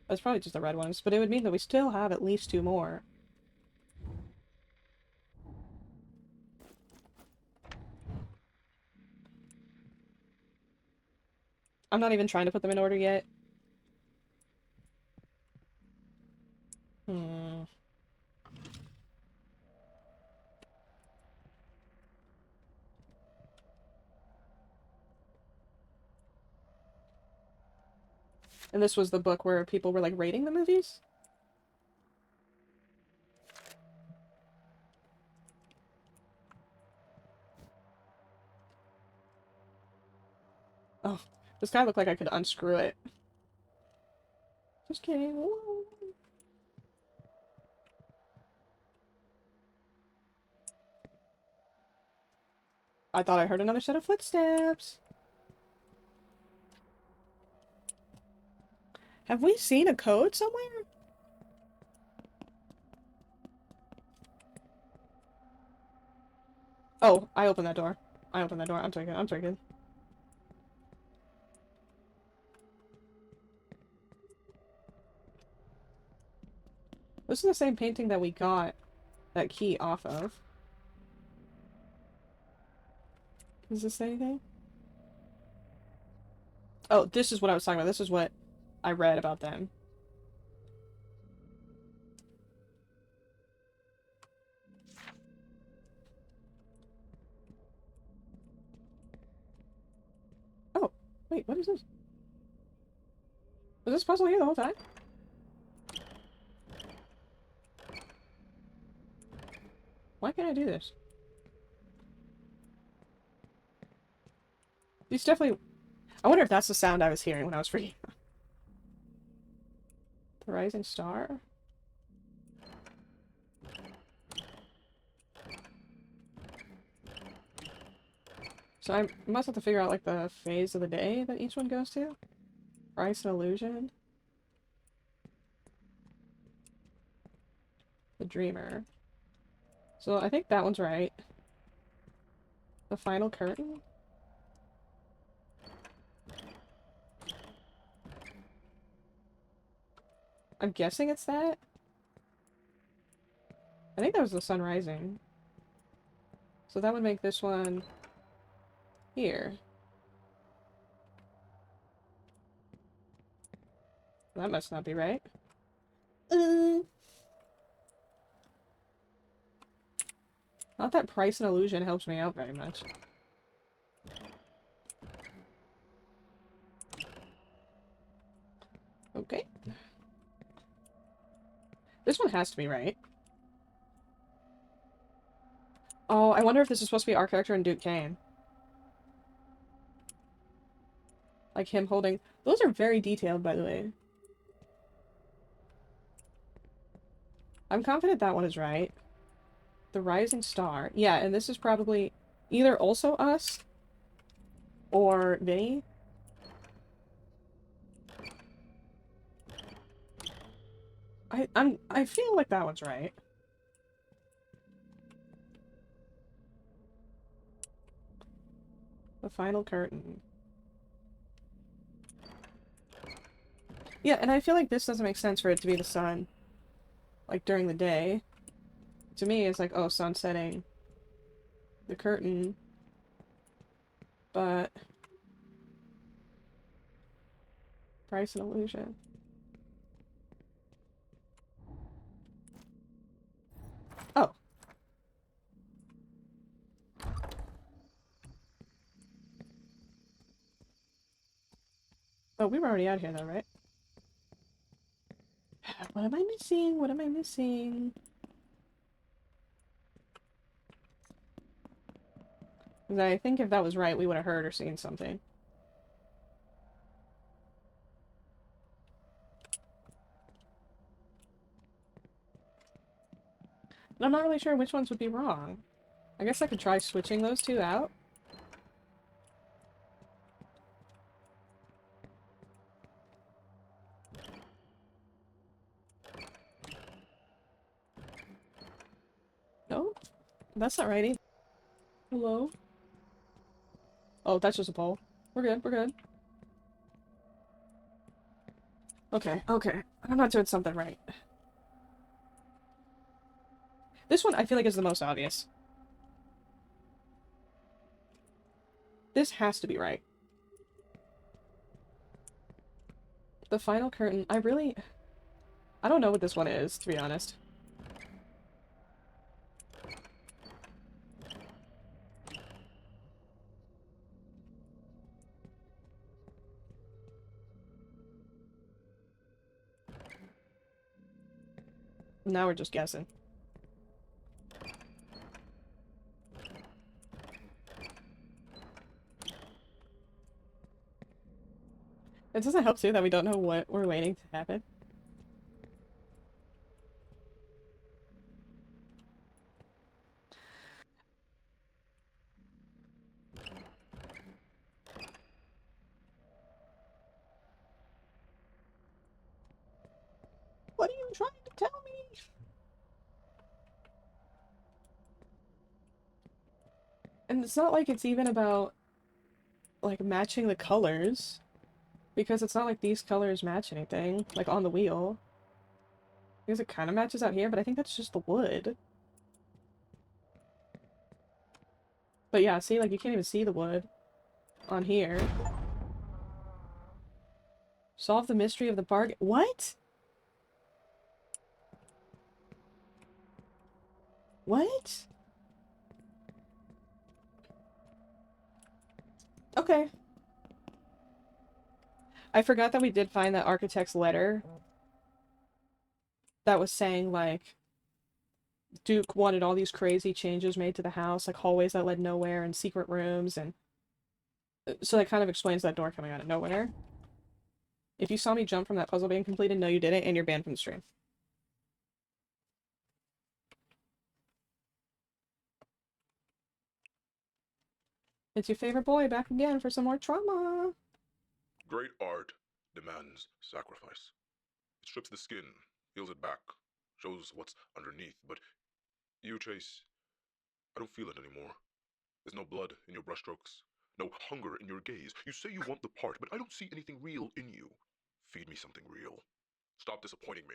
That's probably just the red ones, but it would mean that we still have at least 2 more. I'm not even trying to put them in order yet. Hmm. And this was the book where people were, like, rating the movies? Oh, this guy looked like I could unscrew it. Just kidding. Whoa. I thought I heard another set of footsteps. Have we seen a code somewhere? Oh, I opened that door. I opened that door. I'm taking. I'm taking. This is the same painting that we got that key off of. Does this say anything? Oh, this is what I was talking about. This is what I read about them. Oh, wait, what is this? Was this puzzle here the whole time? Why can't I do this? These definitely... I wonder if that's the sound I was hearing when I was free. The rising star? So I must have to figure out, like, the phase of the day that each one goes to. Price and Illusion. The Dreamer. So I think that one's right. The Final Curtain? I'm guessing it's that? I think that was the sun rising. So that would make this one here. That must not be right. Not that Price and Illusion helps me out very much. Okay. This one has to be right. Oh, I wonder if this is supposed to be our character and Duke Kane. Like him holding... Those are very detailed, by the way. I'm confident that one is right. The Rising Star. Yeah, and this is probably either also us or Vinny. I feel like that one's right. The Final Curtain. Yeah, and I feel like this doesn't make sense for it to be the sun. Like, during the day. To me, it's like, oh, sun setting. The curtain. But... Price and Illusion. Oh. Oh, we were already out here though, right? What am I missing? What am I missing? 'Cause I think if that was right, we would have heard or seen something. But I'm not really sure which ones would be wrong. I guess I could try switching those two out. No? That's not right either. Hello? Oh, that's just a poll. We're good, we're good. Okay, okay. I'm not doing something right. This one I feel like is the most obvious. This has to be right. The Final Curtain. I don't know what this one is, to be honest. Now we're just guessing. It doesn't help too that we don't know what we're waiting to happen. What are you trying to tell me? And it's not like it's even about, like, matching the colors. Because it's not like these colors match anything, like, on the wheel. Because it kind of matches out here, but I think that's just the wood. But yeah, see, like, you can't even see the wood on here. Solve the mystery of the bargain. What? What? Okay. I forgot that we did find that architect's letter that was saying, like, Duke wanted all these crazy changes made to the house, like hallways that led nowhere and secret rooms, and so that kind of explains that door coming out of nowhere. If you saw me jump from that puzzle being completed, no you didn't, and you're banned from the stream. It's your favorite boy back again for some more trauma. Great art demands sacrifice. It strips the skin, peels it back, shows what's underneath. But you, Chase, I don't feel it anymore. There's no blood in your brushstrokes, no hunger in your gaze. You say you want the part, but I don't see anything real in you. Feed me something real. Stop disappointing me.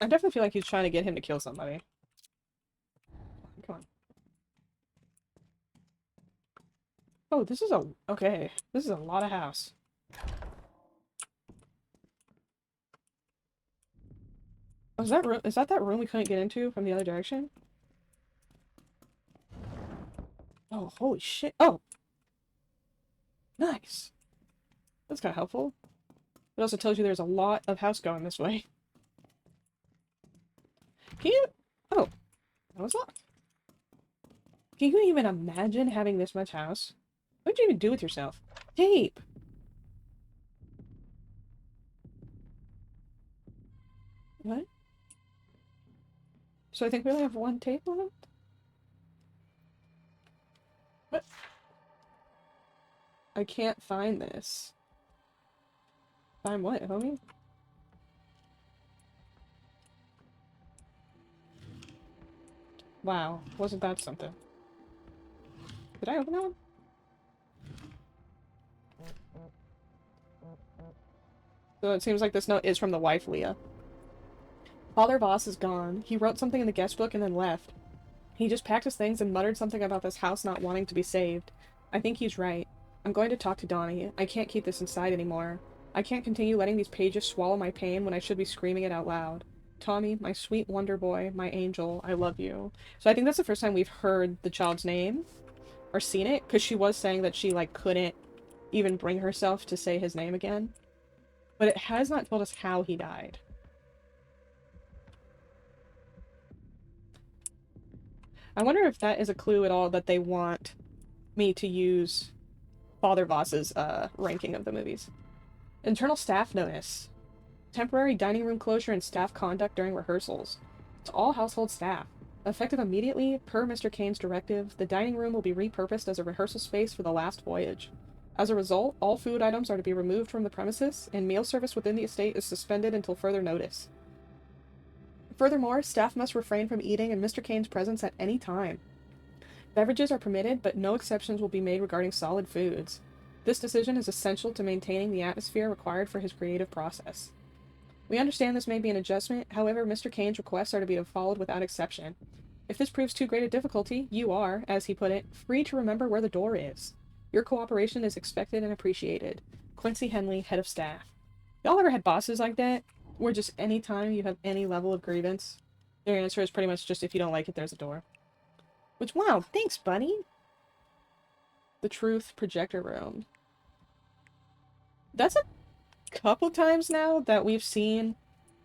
I definitely feel like he's trying to get him to kill somebody. Come on. Oh, this is a... Okay. This is a lot of house. Oh, is that room? Is that room we couldn't get into from the other direction? Oh, holy shit. Oh! Nice. That's kind of helpful. It also tells you there's a lot of house going this way. Can you... Oh. That was locked. Can you even imagine having this much house? What would you even do with yourself? Tape! What? So I think we only have one tape left? What? I can't find this. Find what, homie? Wow, wasn't that something? Did I open that one? So it seems like this note is from the wife, Leah. Father Voss is gone. He wrote something in the guest book and then left. He just packed his things and muttered something about this house not wanting to be saved. I think he's right. I'm going to talk to Donnie. I can't keep this inside anymore. I can't continue letting these pages swallow my pain when I should be screaming it out loud. Tommy, my sweet wonder boy, my angel, I love you. So I think that's the first time we've heard the child's name. Or seen it, because she was saying that she, like, couldn't even bring herself to say his name again. But it has not told us how he died. I wonder if that is a clue at all that they want me to use Father Voss's ranking of the movies. Internal staff notice. Temporary dining room closure and staff conduct during rehearsals. To all household staff. Effective immediately, per Mr. Kane's directive, the dining room will be repurposed as a rehearsal space for the last voyage. As a result, all food items are to be removed from the premises, and meal service within the estate is suspended until further notice. Furthermore, staff must refrain from eating in Mr. Kane's presence at any time. Beverages are permitted, but no exceptions will be made regarding solid foods. This decision is essential to maintaining the atmosphere required for his creative process. We understand this may be an adjustment, however, Mr. Kane's requests are to be followed without exception. If this proves too great a difficulty, you are, as he put it, free to remember where the door is. Your cooperation is expected and appreciated. Quincy Henley, head of staff. Y'all ever had bosses like that? Where just any time you have any level of grievance, their answer is pretty much just if you don't like it, there's a door. Which, wow, thanks, buddy! The Truth Projector Room. That's a couple times now that we've seen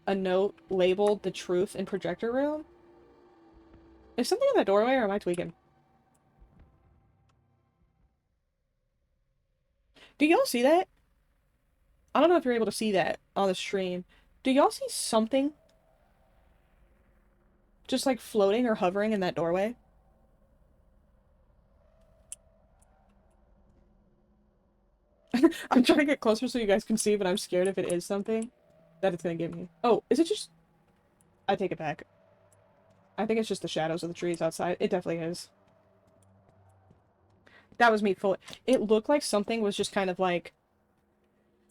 a note labeled The Truth in Projector Room. Is something in that doorway, or am I tweaking? Do y'all see that? I don't know if you're able to see that on the stream. Do y'all see something just like floating or hovering in that doorway? I'm trying to get closer so you guys can see, but I'm scared if it is something that it's gonna give me. Oh, is it just... I take it back. I think it's just the shadows of the trees outside. It definitely is. That was me full. It looked like something was just kind of like...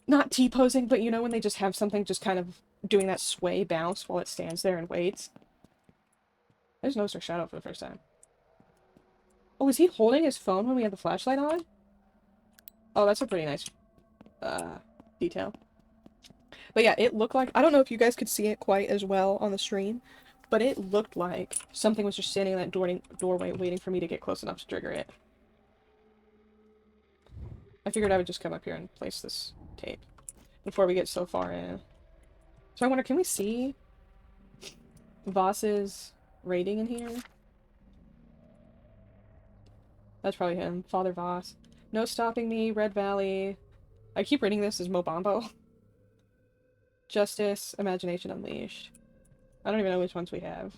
Not T-posing, but you know when they just have something just kind of doing that sway bounce while it stands there and waits? I just noticed her shadow for the first time. Oh, is he holding his phone when we have the flashlight on? Oh, that's a pretty nice, detail. But yeah, it looked like... I don't know if you guys could see it quite as well on the stream, but it looked like something was just standing in that doorway waiting for me to get close enough to trigger it. I figured I would just come up here and place this tape before we get so far in. So I wonder, can we see Voss's rating in here? That's probably him. Father Voss. No Stopping Me, Red Valley. I keep reading this as Mobambo. Justice, Imagination Unleashed. I don't even know which ones we have.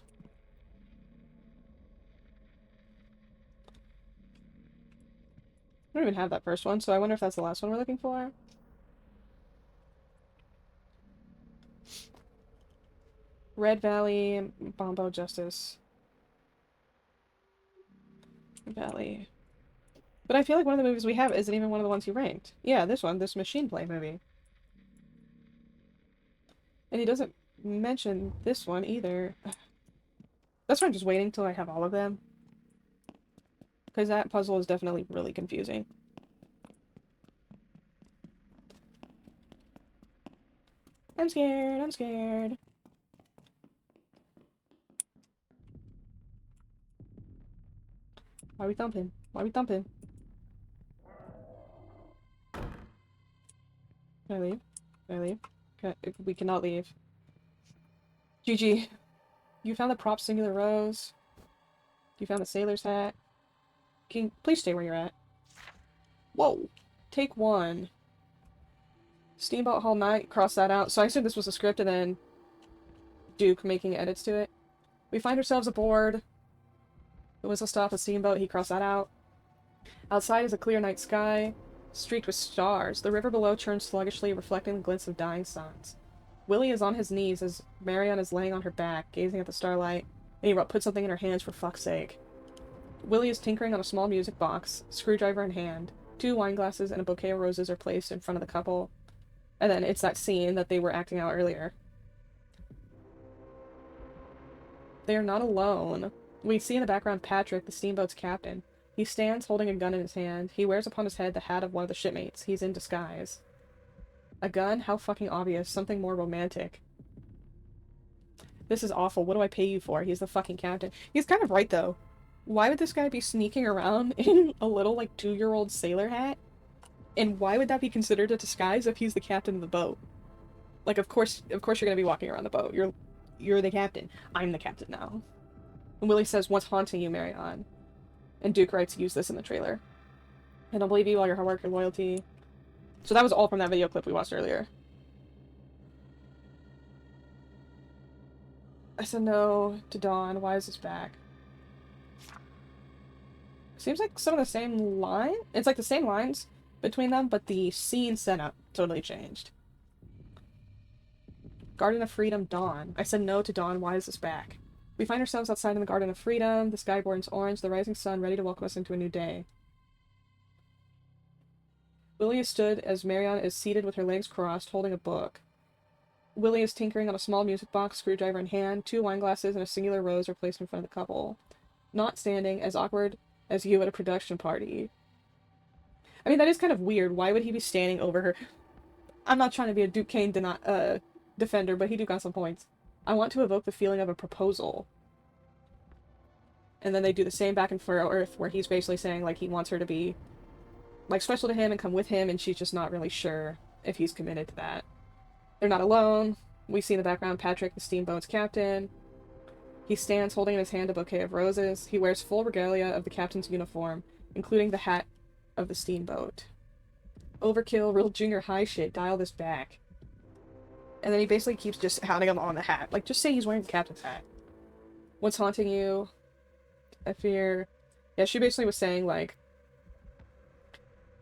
I don't even have that first one, so I wonder if that's the last one we're looking for. Red Valley, Bombo Justice. Valley. But I feel like one of the movies we have isn't even one of the ones you ranked. Yeah, this one, this Machine Play movie. And he doesn't mention this one either. That's why I'm just waiting till I have all of them. Because that puzzle is definitely really confusing. I'm scared, I'm scared. Why are we thumping? Why are we thumping? Can I leave? Can I leave? We cannot leave. GG. You found the prop singular rose. You found the sailor's hat. Can you please stay where you're at? Whoa. Take one. Steamboat Hall Night. Cross that out. So I assume this was a script and then Duke making edits to it. We find ourselves aboard. The whistle stop a steamboat. He crossed that out. Outside is a clear night sky, streaked with stars. The river below churns sluggishly, reflecting the glints of dying suns. Willie is on his knees as Marion is laying on her back, gazing at the starlight, and he puts something in her hands for fuck's sake. Willie is tinkering on a small music box, screwdriver in hand. 2 wine glasses and a bouquet of roses are placed in front of the couple. And then it's that scene that they were acting out earlier. They are not alone. We see in the background Patrick, the steamboat's captain. He stands holding a gun in his hand. He wears upon his head the hat of one of the shipmates. He's in disguise. A gun? How fucking obvious. Something more romantic. This is awful. What do I pay you for? He's the fucking captain. He's kind of right, though. Why would this guy be sneaking around in a little, like, 2-year-old sailor hat? And why would that be considered a disguise if he's the captain of the boat? Like, of course you're gonna be walking around the boat. You're the captain. I'm the captain now. And Willie says, "What's haunting you, Marion?" And Duke writes, "Use this in the trailer. I don't believe you, all your hard work, your loyalty." So that was all from that video clip we watched earlier. I said no to Dawn. Why is this back? Seems like some of the same line. It's like the same lines between them, but the scene setup totally changed. Garden of Freedom, Dawn. I said no to Dawn. Why is this back? We find ourselves outside in the Garden of Freedom. The sky burns orange, the rising sun ready to welcome us into a new day. Willie is stood as Marion is seated with her legs crossed, holding a book. Willie is tinkering on a small music box, screwdriver in hand. 2 wine glasses and a singular rose are placed in front of the couple. Not standing, as awkward as you at a production party. I mean, that is kind of weird. Why would he be standing over her? I'm not trying to be a Duke Kane defender, but he do got some points. I want to evoke the feeling of a proposal. And then they do the same back and forth where he's basically saying, like, he wants her to be, like, special to him and come with him, and she's just not really sure if he's committed to that. They're not alone. We see in the background Patrick, the steamboat's captain. He stands holding in his hand a bouquet of roses. He wears full regalia of the captain's uniform, including the hat of the steamboat. Overkill, real junior high shit, dial this back. And then he basically keeps just hounding him on the hat. Like, just say he's wearing the captain's hat. What's haunting you? I fear... Yeah, she basically was saying, like,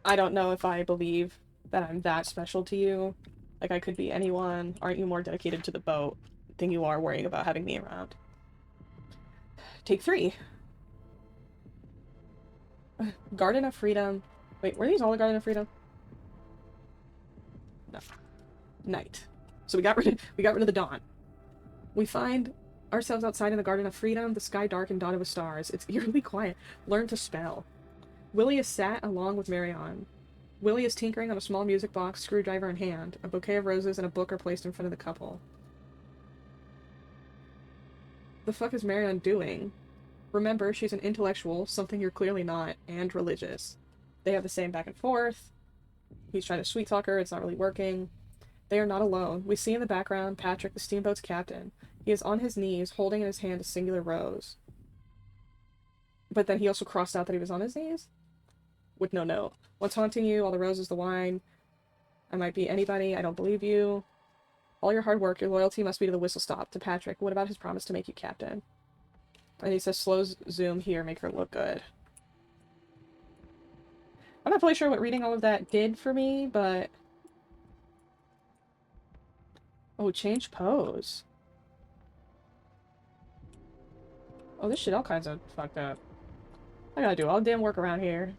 I don't know if I believe that I'm that special to you. Like, I could be anyone. Aren't you more dedicated to the boat than you are worrying about having me around? Take 3. Garden of Freedom. Wait, were these all the Garden of Freedom? No. Night. So we got rid of the dawn. We find ourselves outside in the Garden of Freedom, the sky dark and dotted with stars. It's eerily quiet. Learn to spell. Willie is sat along with Marion. Willie is tinkering on a small music box, screwdriver in hand. A bouquet of roses and a book are placed in front of the couple. The fuck is Marion doing? Remember, she's an intellectual, something you're clearly not, and religious. They have the same back and forth. He's trying to sweet talk her, it's not really working. They are not alone. We see in the background Patrick, the steamboat's captain. He is on his knees, holding in his hand a singular rose. But then he also crossed out that he was on his knees? With no note. What's haunting you? All the roses, the wine. I might be anybody. I don't believe you. All your hard work, your loyalty must be to the whistle stop. To Patrick. What about his promise to make you captain? And he says, slow zoom here, make her look good. I'm not fully sure what reading all of that did for me, but... Oh, change pose. Oh, this shit all kinds of fucked up. I gotta do all the damn work around here.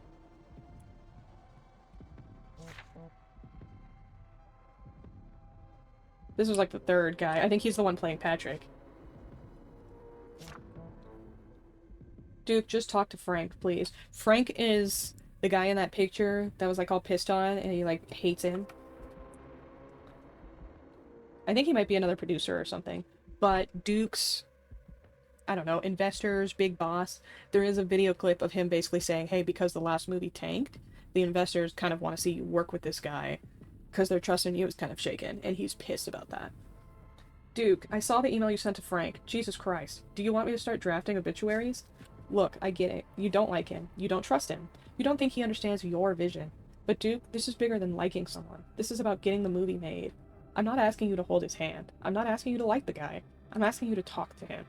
This was like the third guy. I think he's the one playing Patrick. Duke, just talk to Frank, please. Frank is the guy in that picture that was like all pissed on and he like hates him. I think he might be another producer or something. But Duke's, I don't know, investors, big boss, there is a video clip of him basically saying, hey, because the last movie tanked, the investors kind of want to see you work with this guy because their trust in you is kind of shaken, and he's pissed about that. Duke, I saw the email you sent to Frank. Jesus Christ. Do you want me to start drafting obituaries? Look, I get it. You don't like him. You don't trust him. You don't think he understands your vision. But Duke, this is bigger than liking someone. This is about getting the movie made. I'm not asking you to hold his hand. I'm not asking you to like the guy. I'm asking you to talk to him.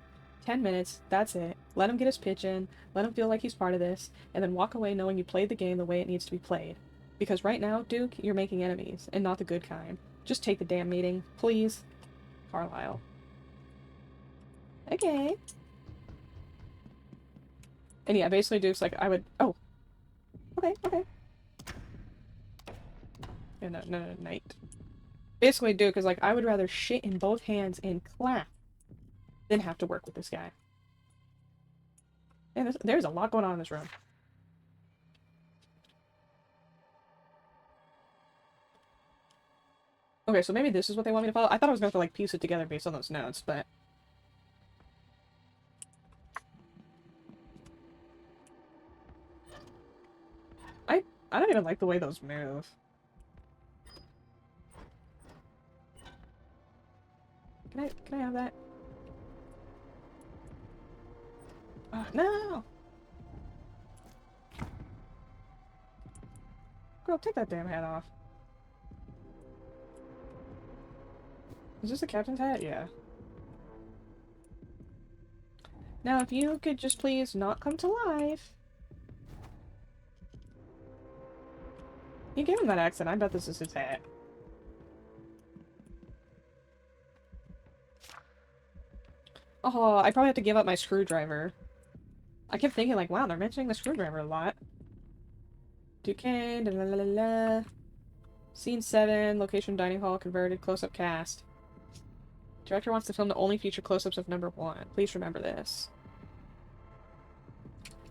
10 minutes, that's it. Let him get his pitch in, let him feel like he's part of this, and then walk away knowing you played the game the way it needs to be played. Because right now, Duke, you're making enemies, and not the good kind. Just take the damn meeting, please. Carlisle. Okay. And yeah, basically Duke's like, I would... Oh. Okay, okay. Yeah, no, night. Basically Duke is like, I would rather shit in both hands and clap than have to work with this guy. And there's a lot going on in this room. Okay, so maybe this is what they want me to follow. I thought I was going to like piece it together based on those notes, but... I don't even like the way those move. Can I have that? No! Girl, take that damn hat off. Is this the captain's hat? Yeah. Now, if you could just please not come to life. You gave him that accent. I bet this is his hat. Oh, I probably have to give up my screwdriver. I kept thinking, like, wow, they're mentioning the screwdriver a lot. Duquesne, la la la la. Scene 7, location dining hall, converted, close-up cast. Director wants the film to only feature close-ups of number 1. Please remember this.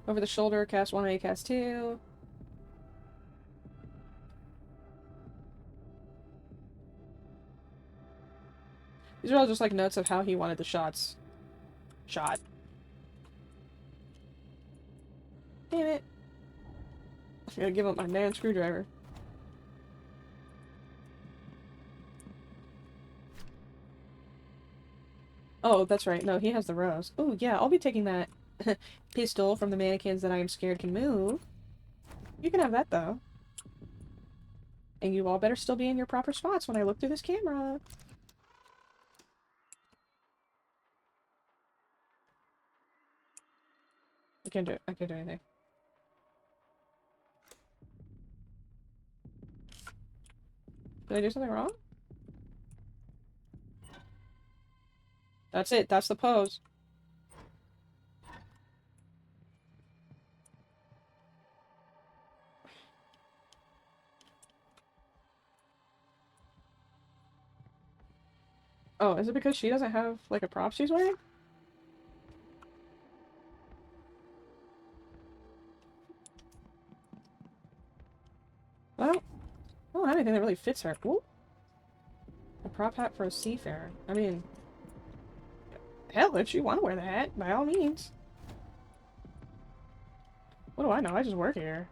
Over the shoulder, cast 1A, cast 2. These are all just like notes of how he wanted the shots shot. Damn it. I'm gonna give up my damn screwdriver. Oh, that's right. No, he has the rose. Oh, yeah, I'll be taking that pistol from the mannequins that I am scared can move. You can have that, though. And you all better still be in your proper spots when I look through this camera. I can't do anything. Did I do something wrong? That's it. That's the pose. Oh, is it because she doesn't have, like, a prop she's wearing? I don't have anything that really fits her. Ooh. A prop hat for a seafarer. I mean... Hell, if you want to wear the hat, by all means. What do I know? I just work here.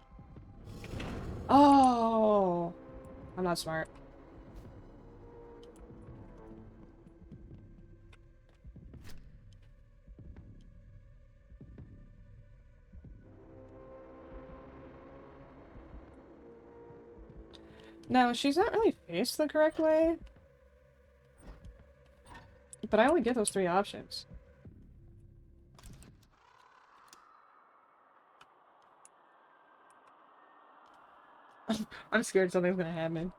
Oh! I'm not smart. No, she's not really faced the correct way. But I only get those 3 options. I'm scared something's gonna happen.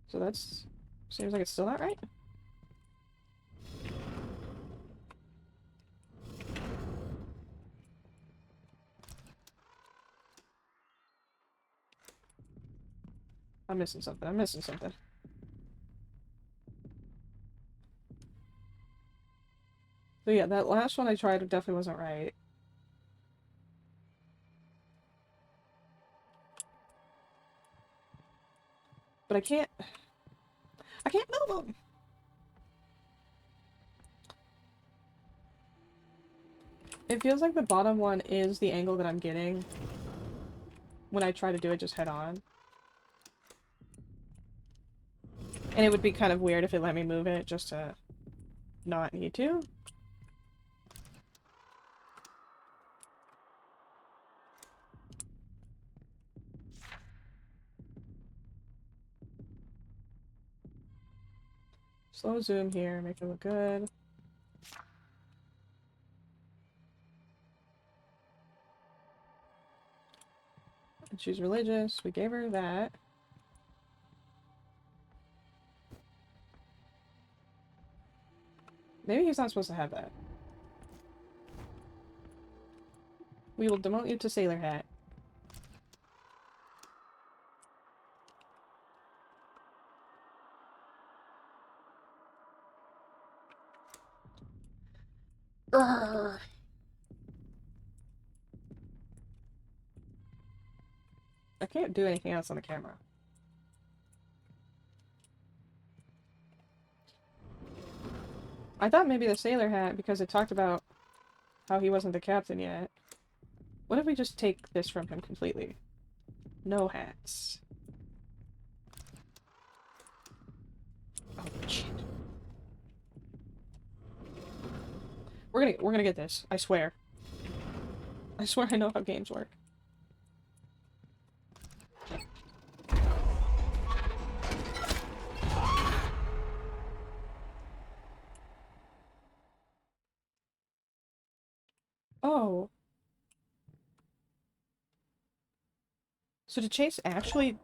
So that's... seems like it's still not right. I'm missing something. I'm missing something. So yeah, that last one I tried definitely wasn't right. But I can't move them! It feels like the bottom one is the angle that I'm getting when I try to do it just head on. And it would be kind of weird if it let me move it just to not need to. Slow zoom here, make it look good. And she's religious. We gave her that. Maybe he's not supposed to have that. We will demote you to Sailor Hat. Urgh. I can't do anything else on the camera. I thought maybe the sailor hat, because it talked about how he wasn't the captain yet. What if we just take this from him completely? No hats. Oh, shit. We're gonna get this. I swear. I swear I know how games work. Oh. So did Chase actually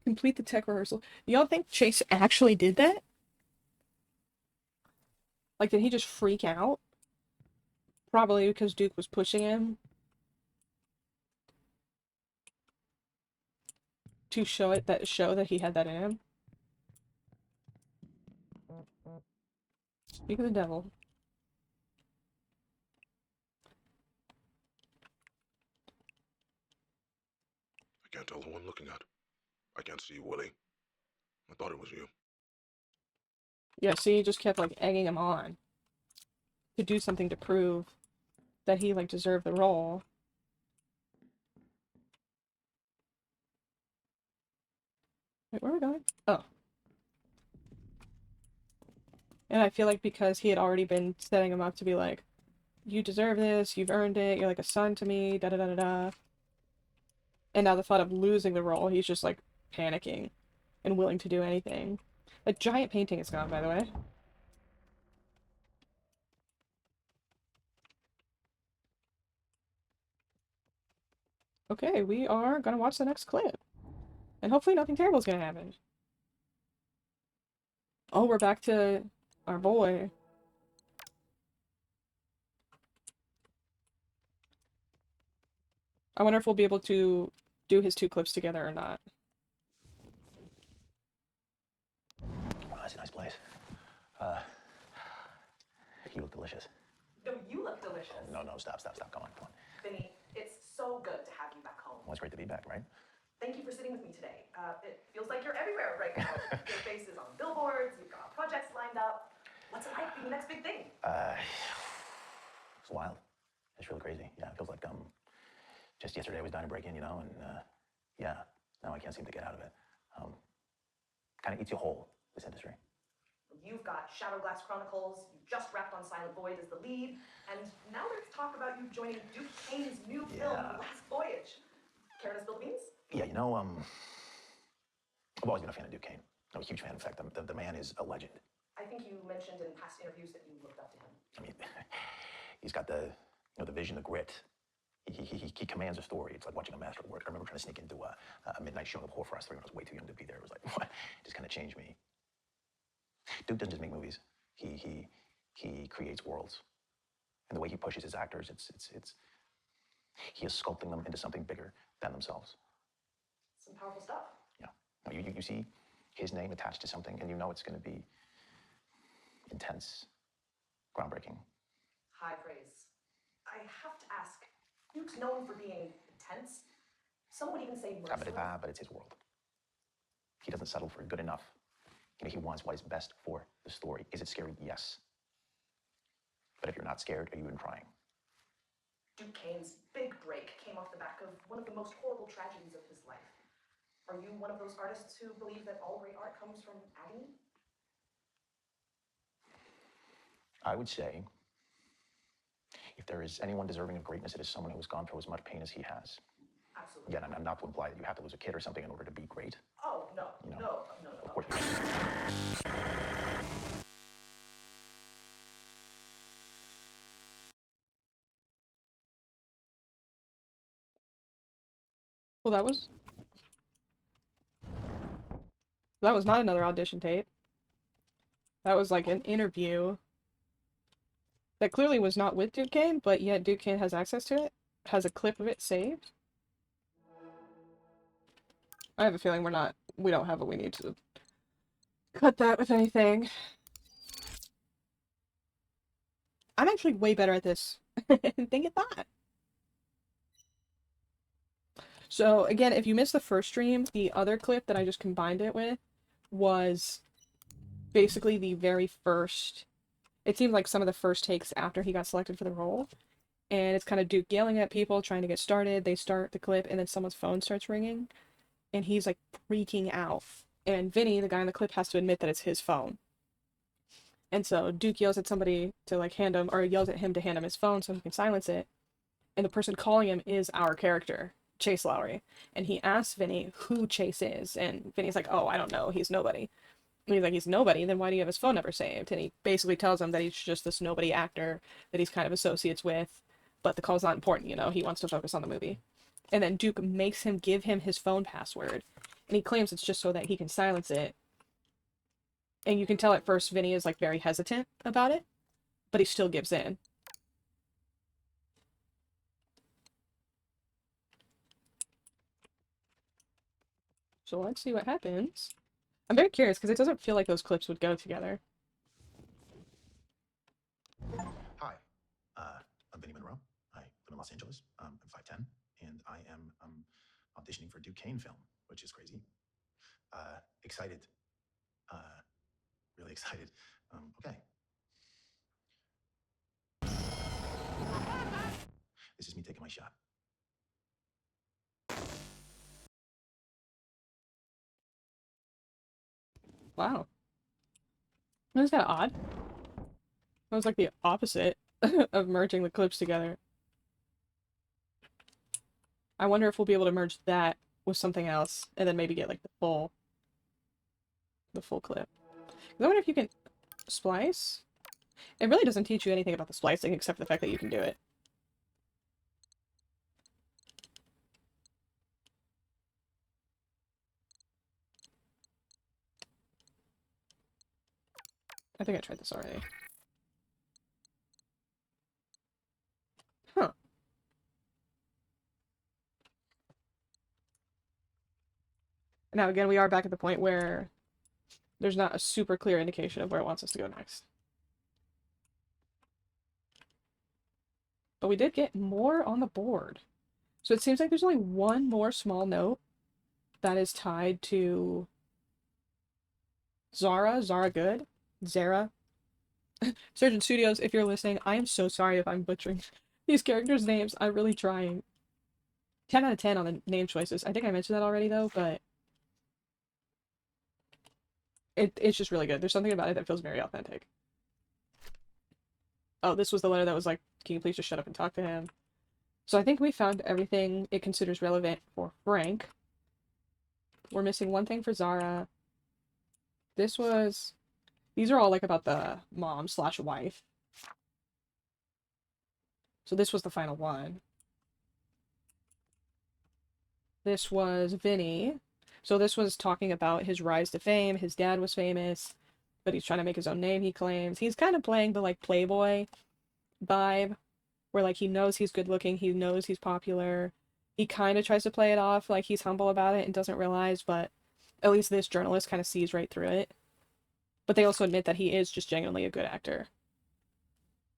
complete the tech rehearsal? Y'all think Chase actually did that? Like, did he just freak out? Probably because Duke was pushing him to show that he had that in him. Speak of the devil. I can't tell who I'm looking at. I can't see you, Willie. I thought it was you. Yeah, see, he just kept like egging him on to do something to prove that he like deserved the role. Wait, where are we going? Oh. And I feel like because he had already been setting him up to be like, you deserve this, you've earned it, you're like a son to me, da da da da da. And now the thought of losing the role, he's just like panicking and willing to do anything. A giant painting is gone, by the way. Okay, we are gonna watch the next clip. And hopefully nothing terrible is gonna happen. Oh, we're back to our boy. I wonder if we'll be able to do his two clips together or not. Wow, that's a nice place. You look delicious. No, you look delicious. No, stop. Come on. Vinny, it's so good to have you back home. Well, it's great to be back, right? Thank you for sitting with me today. It feels like you're everywhere right now. Your face is on billboards, you've got projects lined up. What's it like being the next big thing? It's wild. It's really crazy. Yeah, it feels like just yesterday I was dying to break in, and yeah, now I can't seem to get out of it. Kind of eats you whole, this industry. You've got Shadow Glass Chronicles, you just wrapped on Silent Void as the lead, and now there's talk about you joining Duke Kane's new film, The Last Voyage. Care to spill the beans? Yeah, I've always been a fan of Duke Kane. I'm a huge fan. In fact, the man is a legend. I think you mentioned in past interviews that you looked up to him. I mean, He's got the, the vision, the grit. He commands a story. It's like watching a master work. I remember trying to sneak into a midnight showing of Horror for Us 3 when I was way too young to be there. It was like, what? It just kind of changed me. Duke doesn't just make movies. He creates worlds. And the way he pushes his actors, he is sculpting them into something bigger than themselves. Some powerful stuff. Yeah. No, you see his name attached to something, and you know it's going to be intense, groundbreaking. High praise. I have to ask, Duke's known for being intense. Some would even say merciless. But it's his world. He doesn't settle for good enough. He wants what is best for the story. Is it scary? Yes. But if you're not scared, are you even trying? Duke Kane's big break came off the back of one of the most horrible tragedies of his life. Are you one of those artists who believe that all great art comes from agony? I would say, if there is anyone deserving of greatness, it is someone who has gone through as much pain as he has. Absolutely. Again, I'm not to imply that you have to lose a kid or something in order to be great. Oh, no, no. Of course. Well, that was not another audition tape. That was like an interview that clearly was not with Duke Kane, but yet Duke Kane has access to it, has a clip of it saved. I have a feeling we don't have what we need to cut that with anything. I'm actually way better at this than I thought. So again, if you missed the first stream, the other clip that I just combined it with was basically the very first, it seemed like some of the first takes after he got selected for the role. And it's kind of Duke yelling at people, trying to get started. They start the clip, and then someone's phone starts ringing. And he's, like, freaking out. And Vinny, the guy in the clip, has to admit that it's his phone. And so Duke yells at somebody to, like, hand him, or yells at him to hand him his phone so he can silence it. And the person calling him is our character, Chase Lowry. And he asks Vinny who Chase is. And Vinny's like, oh, I don't know. He's nobody. And he's like, he's nobody? Then why do you have his phone number saved? And he basically tells him that he's just this nobody actor that he's kind of associates with. But the call's not important, he wants to focus on the movie. And then Duke makes him give him his phone password. And he claims it's just so that he can silence it. And you can tell at first Vinny is, like, very hesitant about it. But he still gives in. So let's see what happens. I'm very curious, because it doesn't feel like those clips would go together. Hi, I'm Vinny Monroe. I live in Los Angeles. I'm 5'10", and I am auditioning for a Duke Kane film, which is crazy. Excited. Really excited. Okay. This is me taking my shot. Wow. That was kind of odd. That was like the opposite of merging the clips together. I wonder if we'll be able to merge that with something else, and then maybe get like the full clip. I wonder if you can splice. It really doesn't teach you anything about the splicing except for the fact that you can do it. I think I tried this already. Huh. Now again, we are back at the point where there's not a super clear indication of where it wants us to go next. But we did get more on the board. So it seems like there's only one more small note that is tied to Zara Good, Zara. Surgeon Studios, if you're listening, I am so sorry if I'm butchering these characters' names. I'm really trying. 10 out of 10 on the name choices. I think I mentioned that already though, but it's just really good. There's something about it that feels very authentic. Oh, this was the letter that was like, can you please just shut up and talk to him? So I think we found everything it considers relevant for Frank. We're missing one thing for Zara. These are all like about the mom/wife. So this was the final one. This was Vinny. So this was talking about his rise to fame. His dad was famous, but he's trying to make his own name, he claims. He's kind of playing the, like, playboy vibe, where, like, he knows he's good looking, he knows he's popular. He kind of tries to play it off like he's humble about it and doesn't realize, but at least this journalist kind of sees right through it. But they also admit that he is just genuinely a good actor.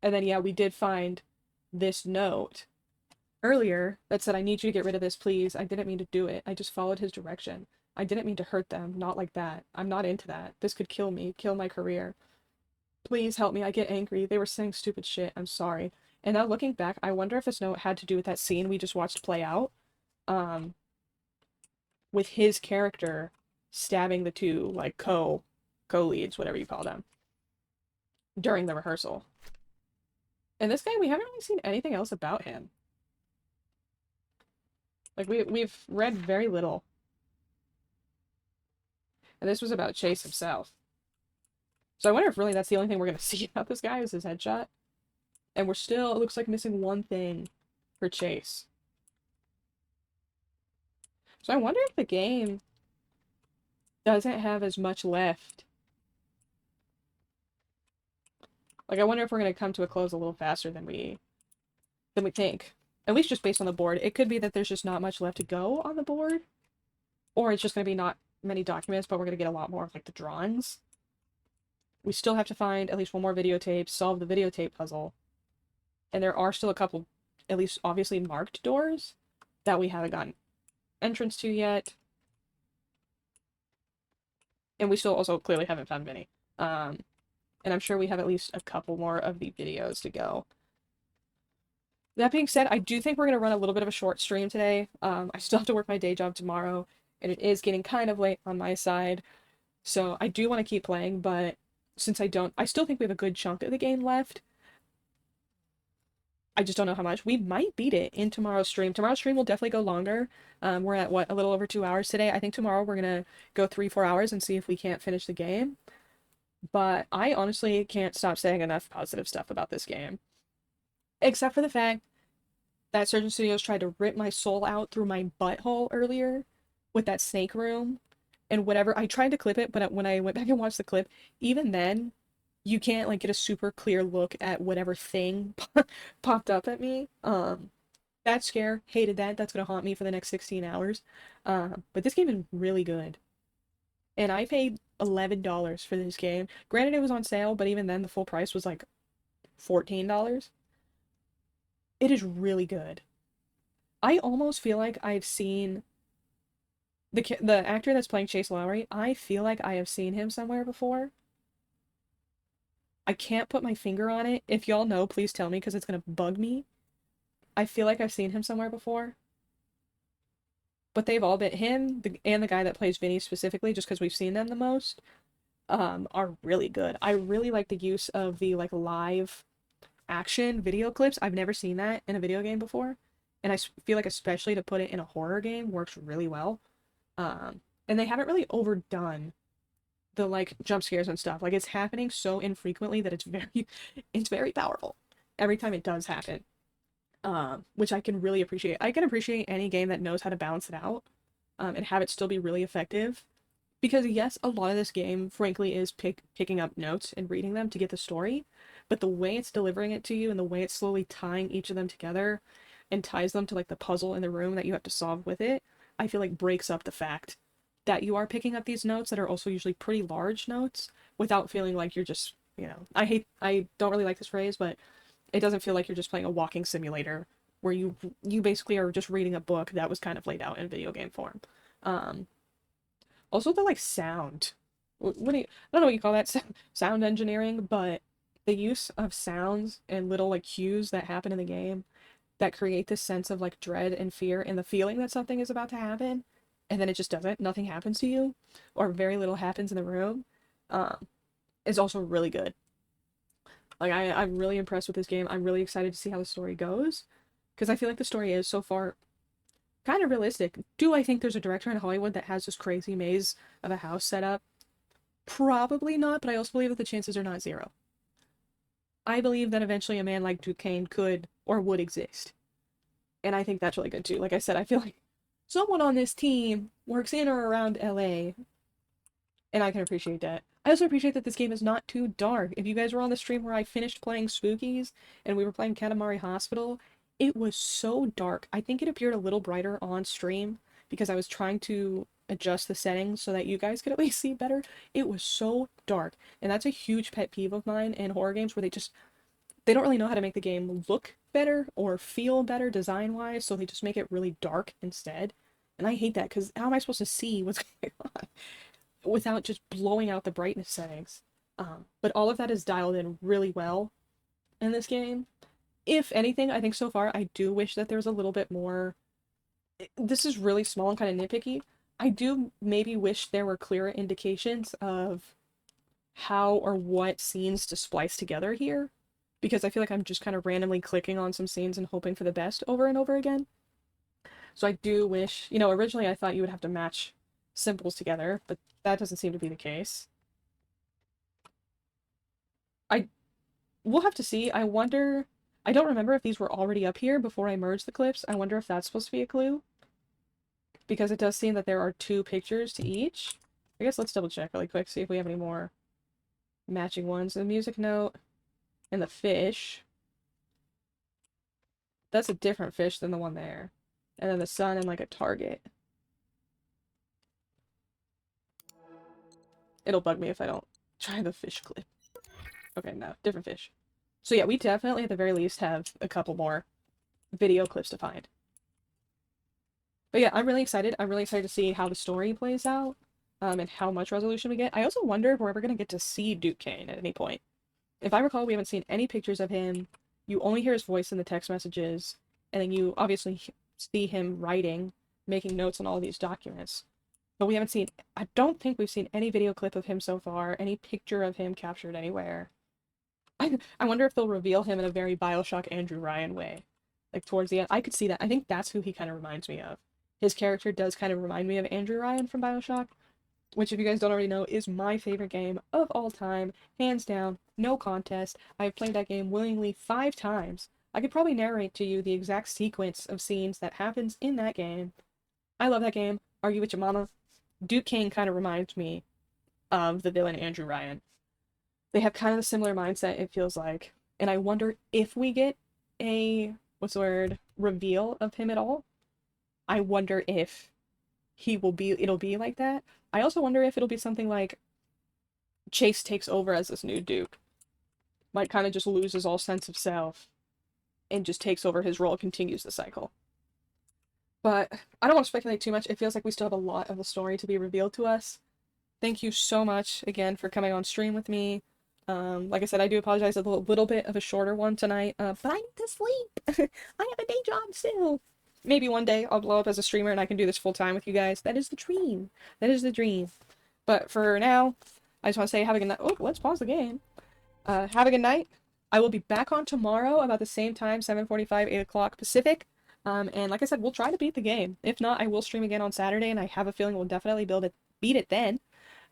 And then, yeah, we did find this note earlier that said, "I need you to get rid of this, please. I didn't mean to do it. I just followed his direction. I didn't mean to hurt them. Not like that. I'm not into that. This could kill me, kill my career. Please help me. I get angry. They were saying stupid shit. I'm sorry." And now looking back, I wonder if this note had to do with that scene we just watched play out, with his character stabbing the two, like, co-leads, whatever you call them, during the rehearsal. And this guy, we haven't really seen anything else about him. Like, we've read very little. And this was about Chase himself. So I wonder if really that's the only thing we're going to see about this guy is his headshot. And we're still, it looks like, missing one thing for Chase. So I wonder if the game doesn't have as much left. Like, I wonder if we're going to come to a close a little faster than we think. At least just based on the board. It could be that there's just not much left to go on the board. Or it's just going to be not many documents, but we're going to get a lot more of, like, the drawings. We still have to find at least one more videotape, solve the videotape puzzle. And there are still a couple, at least obviously marked doors, that we haven't gotten entrance to yet. And we still also clearly haven't found Vinny. And I'm sure we have at least a couple more of the videos to go. That being said, I do think we're going to run a little bit of a short stream today. I still have to work my day job tomorrow, and it is getting kind of late on my side. So I do want to keep playing, but since I still think we have a good chunk of the game left. I just don't know how much. We might beat it in tomorrow's stream. Tomorrow's stream will definitely go longer. We're at, what, a little over 2 hours today. I think tomorrow we're going to go 3-4 hours and see if we can't finish the game. But I honestly can't stop saying enough positive stuff about this game. Except for the fact that Surgeon Studios tried to rip my soul out through my butthole earlier with that snake room and whatever. I tried to clip it, but when I went back and watched the clip, even then, you can't, like, get a super clear look at whatever thing popped up at me. That scare, hated that. That's gonna haunt me for the next 16 hours. But this game is really good. And I paid $11 for this game. Granted, it was on sale, but even then, the full price was, like, $14. It is really good. I almost feel like I've seen the actor that's playing Chase Lowry. I feel like I have seen him somewhere before. I can't put my finger on it. If y'all know, please tell me, because it's gonna bug me. I feel like I've seen him somewhere before. But they've all been him, and the guy that plays Vinny specifically, just because we've seen them the most, are really good. I really like the use of the, like, live action video clips. I've never seen that in a video game before. And I feel like especially to put it in a horror game works really well. And they haven't really overdone the, like, jump scares and stuff. Like, it's happening so infrequently that it's very powerful every time it does happen. Which I can really appreciate. I can appreciate any game that knows how to balance it out, and have it still be really effective. Because yes, a lot of this game, frankly, is picking up notes and reading them to get the story, but the way it's delivering it to you and the way it's slowly tying each of them together and ties them to, like, the puzzle in the room that you have to solve with it, I feel like breaks up the fact that you are picking up these notes that are also usually pretty large notes without feeling like you're just, I don't really like this phrase, but it doesn't feel like you're just playing a walking simulator where you basically are just reading a book that was kind of laid out in video game form. Also the, like, sound. I don't know what you call that, sound engineering, but the use of sounds and little, like, cues that happen in the game that create this sense of, like, dread and fear and the feeling that something is about to happen, and then it just doesn't. Nothing happens to you, or very little happens in the room, is also really good. Like, I'm really impressed with this game. I'm really excited to see how the story goes, because I feel like the story is, so far, kind of realistic. Do I think there's a director in Hollywood that has this crazy maze of a house set up? Probably not, but I also believe that the chances are not zero. I believe that eventually a man like Duquesne could or would exist. And I think that's really good too. Like I said, I feel like someone on this team works in or around LA, and I can appreciate that. I also appreciate that this game is not too dark. If you guys were on the stream where I finished playing Spookies and we were playing Katamari Hospital, it was so dark. I think it appeared a little brighter on stream because I was trying to adjust the settings so that you guys could at least see better. It was so dark, and that's a huge pet peeve of mine in horror games where they don't really know how to make the game look better or feel better design-wise, so they just make it really dark instead. And I hate that, because how am I supposed to see what's going on without just blowing out the brightness settings? But all of that is dialed in really well in this game. If anything, I think so far, I do wish that there was a little bit more... This is really small and kind of nitpicky. I do maybe wish there were clearer indications of how or what scenes to splice together here, because I feel like I'm just kind of randomly clicking on some scenes and hoping for the best over and over again. So I do wish, originally I thought you would have to match symbols together, but that doesn't seem to be the case. We'll have to see. I don't remember if these were already up here before I merged the clips. I wonder if that's supposed to be a clue, because it does seem that there are 2 pictures to each. I guess let's double check really quick, see if we have any more matching ones. The music note and the fish. That's a different fish than the one there. And then the sun and like a target. It'll bug me if I don't try the fish clip. Okay, no, different fish. So yeah, we definitely at the very least have a couple more video clips to find. But yeah, I'm really excited. I'm really excited to see how the story plays out, and how much resolution we get. I also wonder if we're ever going to get to see Duke Kane at any point. If I recall, we haven't seen any pictures of him. You only hear his voice in the text messages, and then you obviously see him writing, making notes on all of these documents. But we haven't seen, I don't think we've seen any video clip of him so far, any picture of him captured anywhere. I wonder if they'll reveal him in a very BioShock Andrew Ryan way. Like, towards the end. I could see that. I think that's who he kind of reminds me of. His character does kind of remind me of Andrew Ryan from BioShock, which, if you guys don't already know, is my favorite game of all time. Hands down, no contest. I've played that game willingly 5 times. I could probably narrate to you the exact sequence of scenes that happens in that game. I love that game. Argue with your mama. Duke Kane kind of reminds me of the villain Andrew Ryan. They have kind of a similar mindset, it feels like. And I wonder if we get a, reveal of him at all. I wonder if it'll be like that. I also wonder if it'll be something like Chase takes over as this new Duke. Like, kind of just loses all sense of self and just takes over his role, continues the cycle. But I don't want to speculate too much. It feels like we still have a lot of the story to be revealed to us. Thank you so much again for coming on stream with me. Like I said, I do apologize for a little bit of a shorter one tonight, but I need to sleep. I have a day job still. Maybe one day I'll blow up as a streamer and I can do this full time with you guys. That is the dream. That is the dream. But for now, I just want to say have a good night. Oh, let's pause the game. Have a good night. I will be back on tomorrow about the same time, 7:45, 8 o'clock Pacific. And like I said, we'll try to beat the game. If not, I will stream again on Saturday, and I have a feeling we'll definitely beat it then.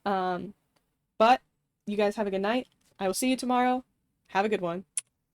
But you guys have a good night. I will see you tomorrow. Have a good one.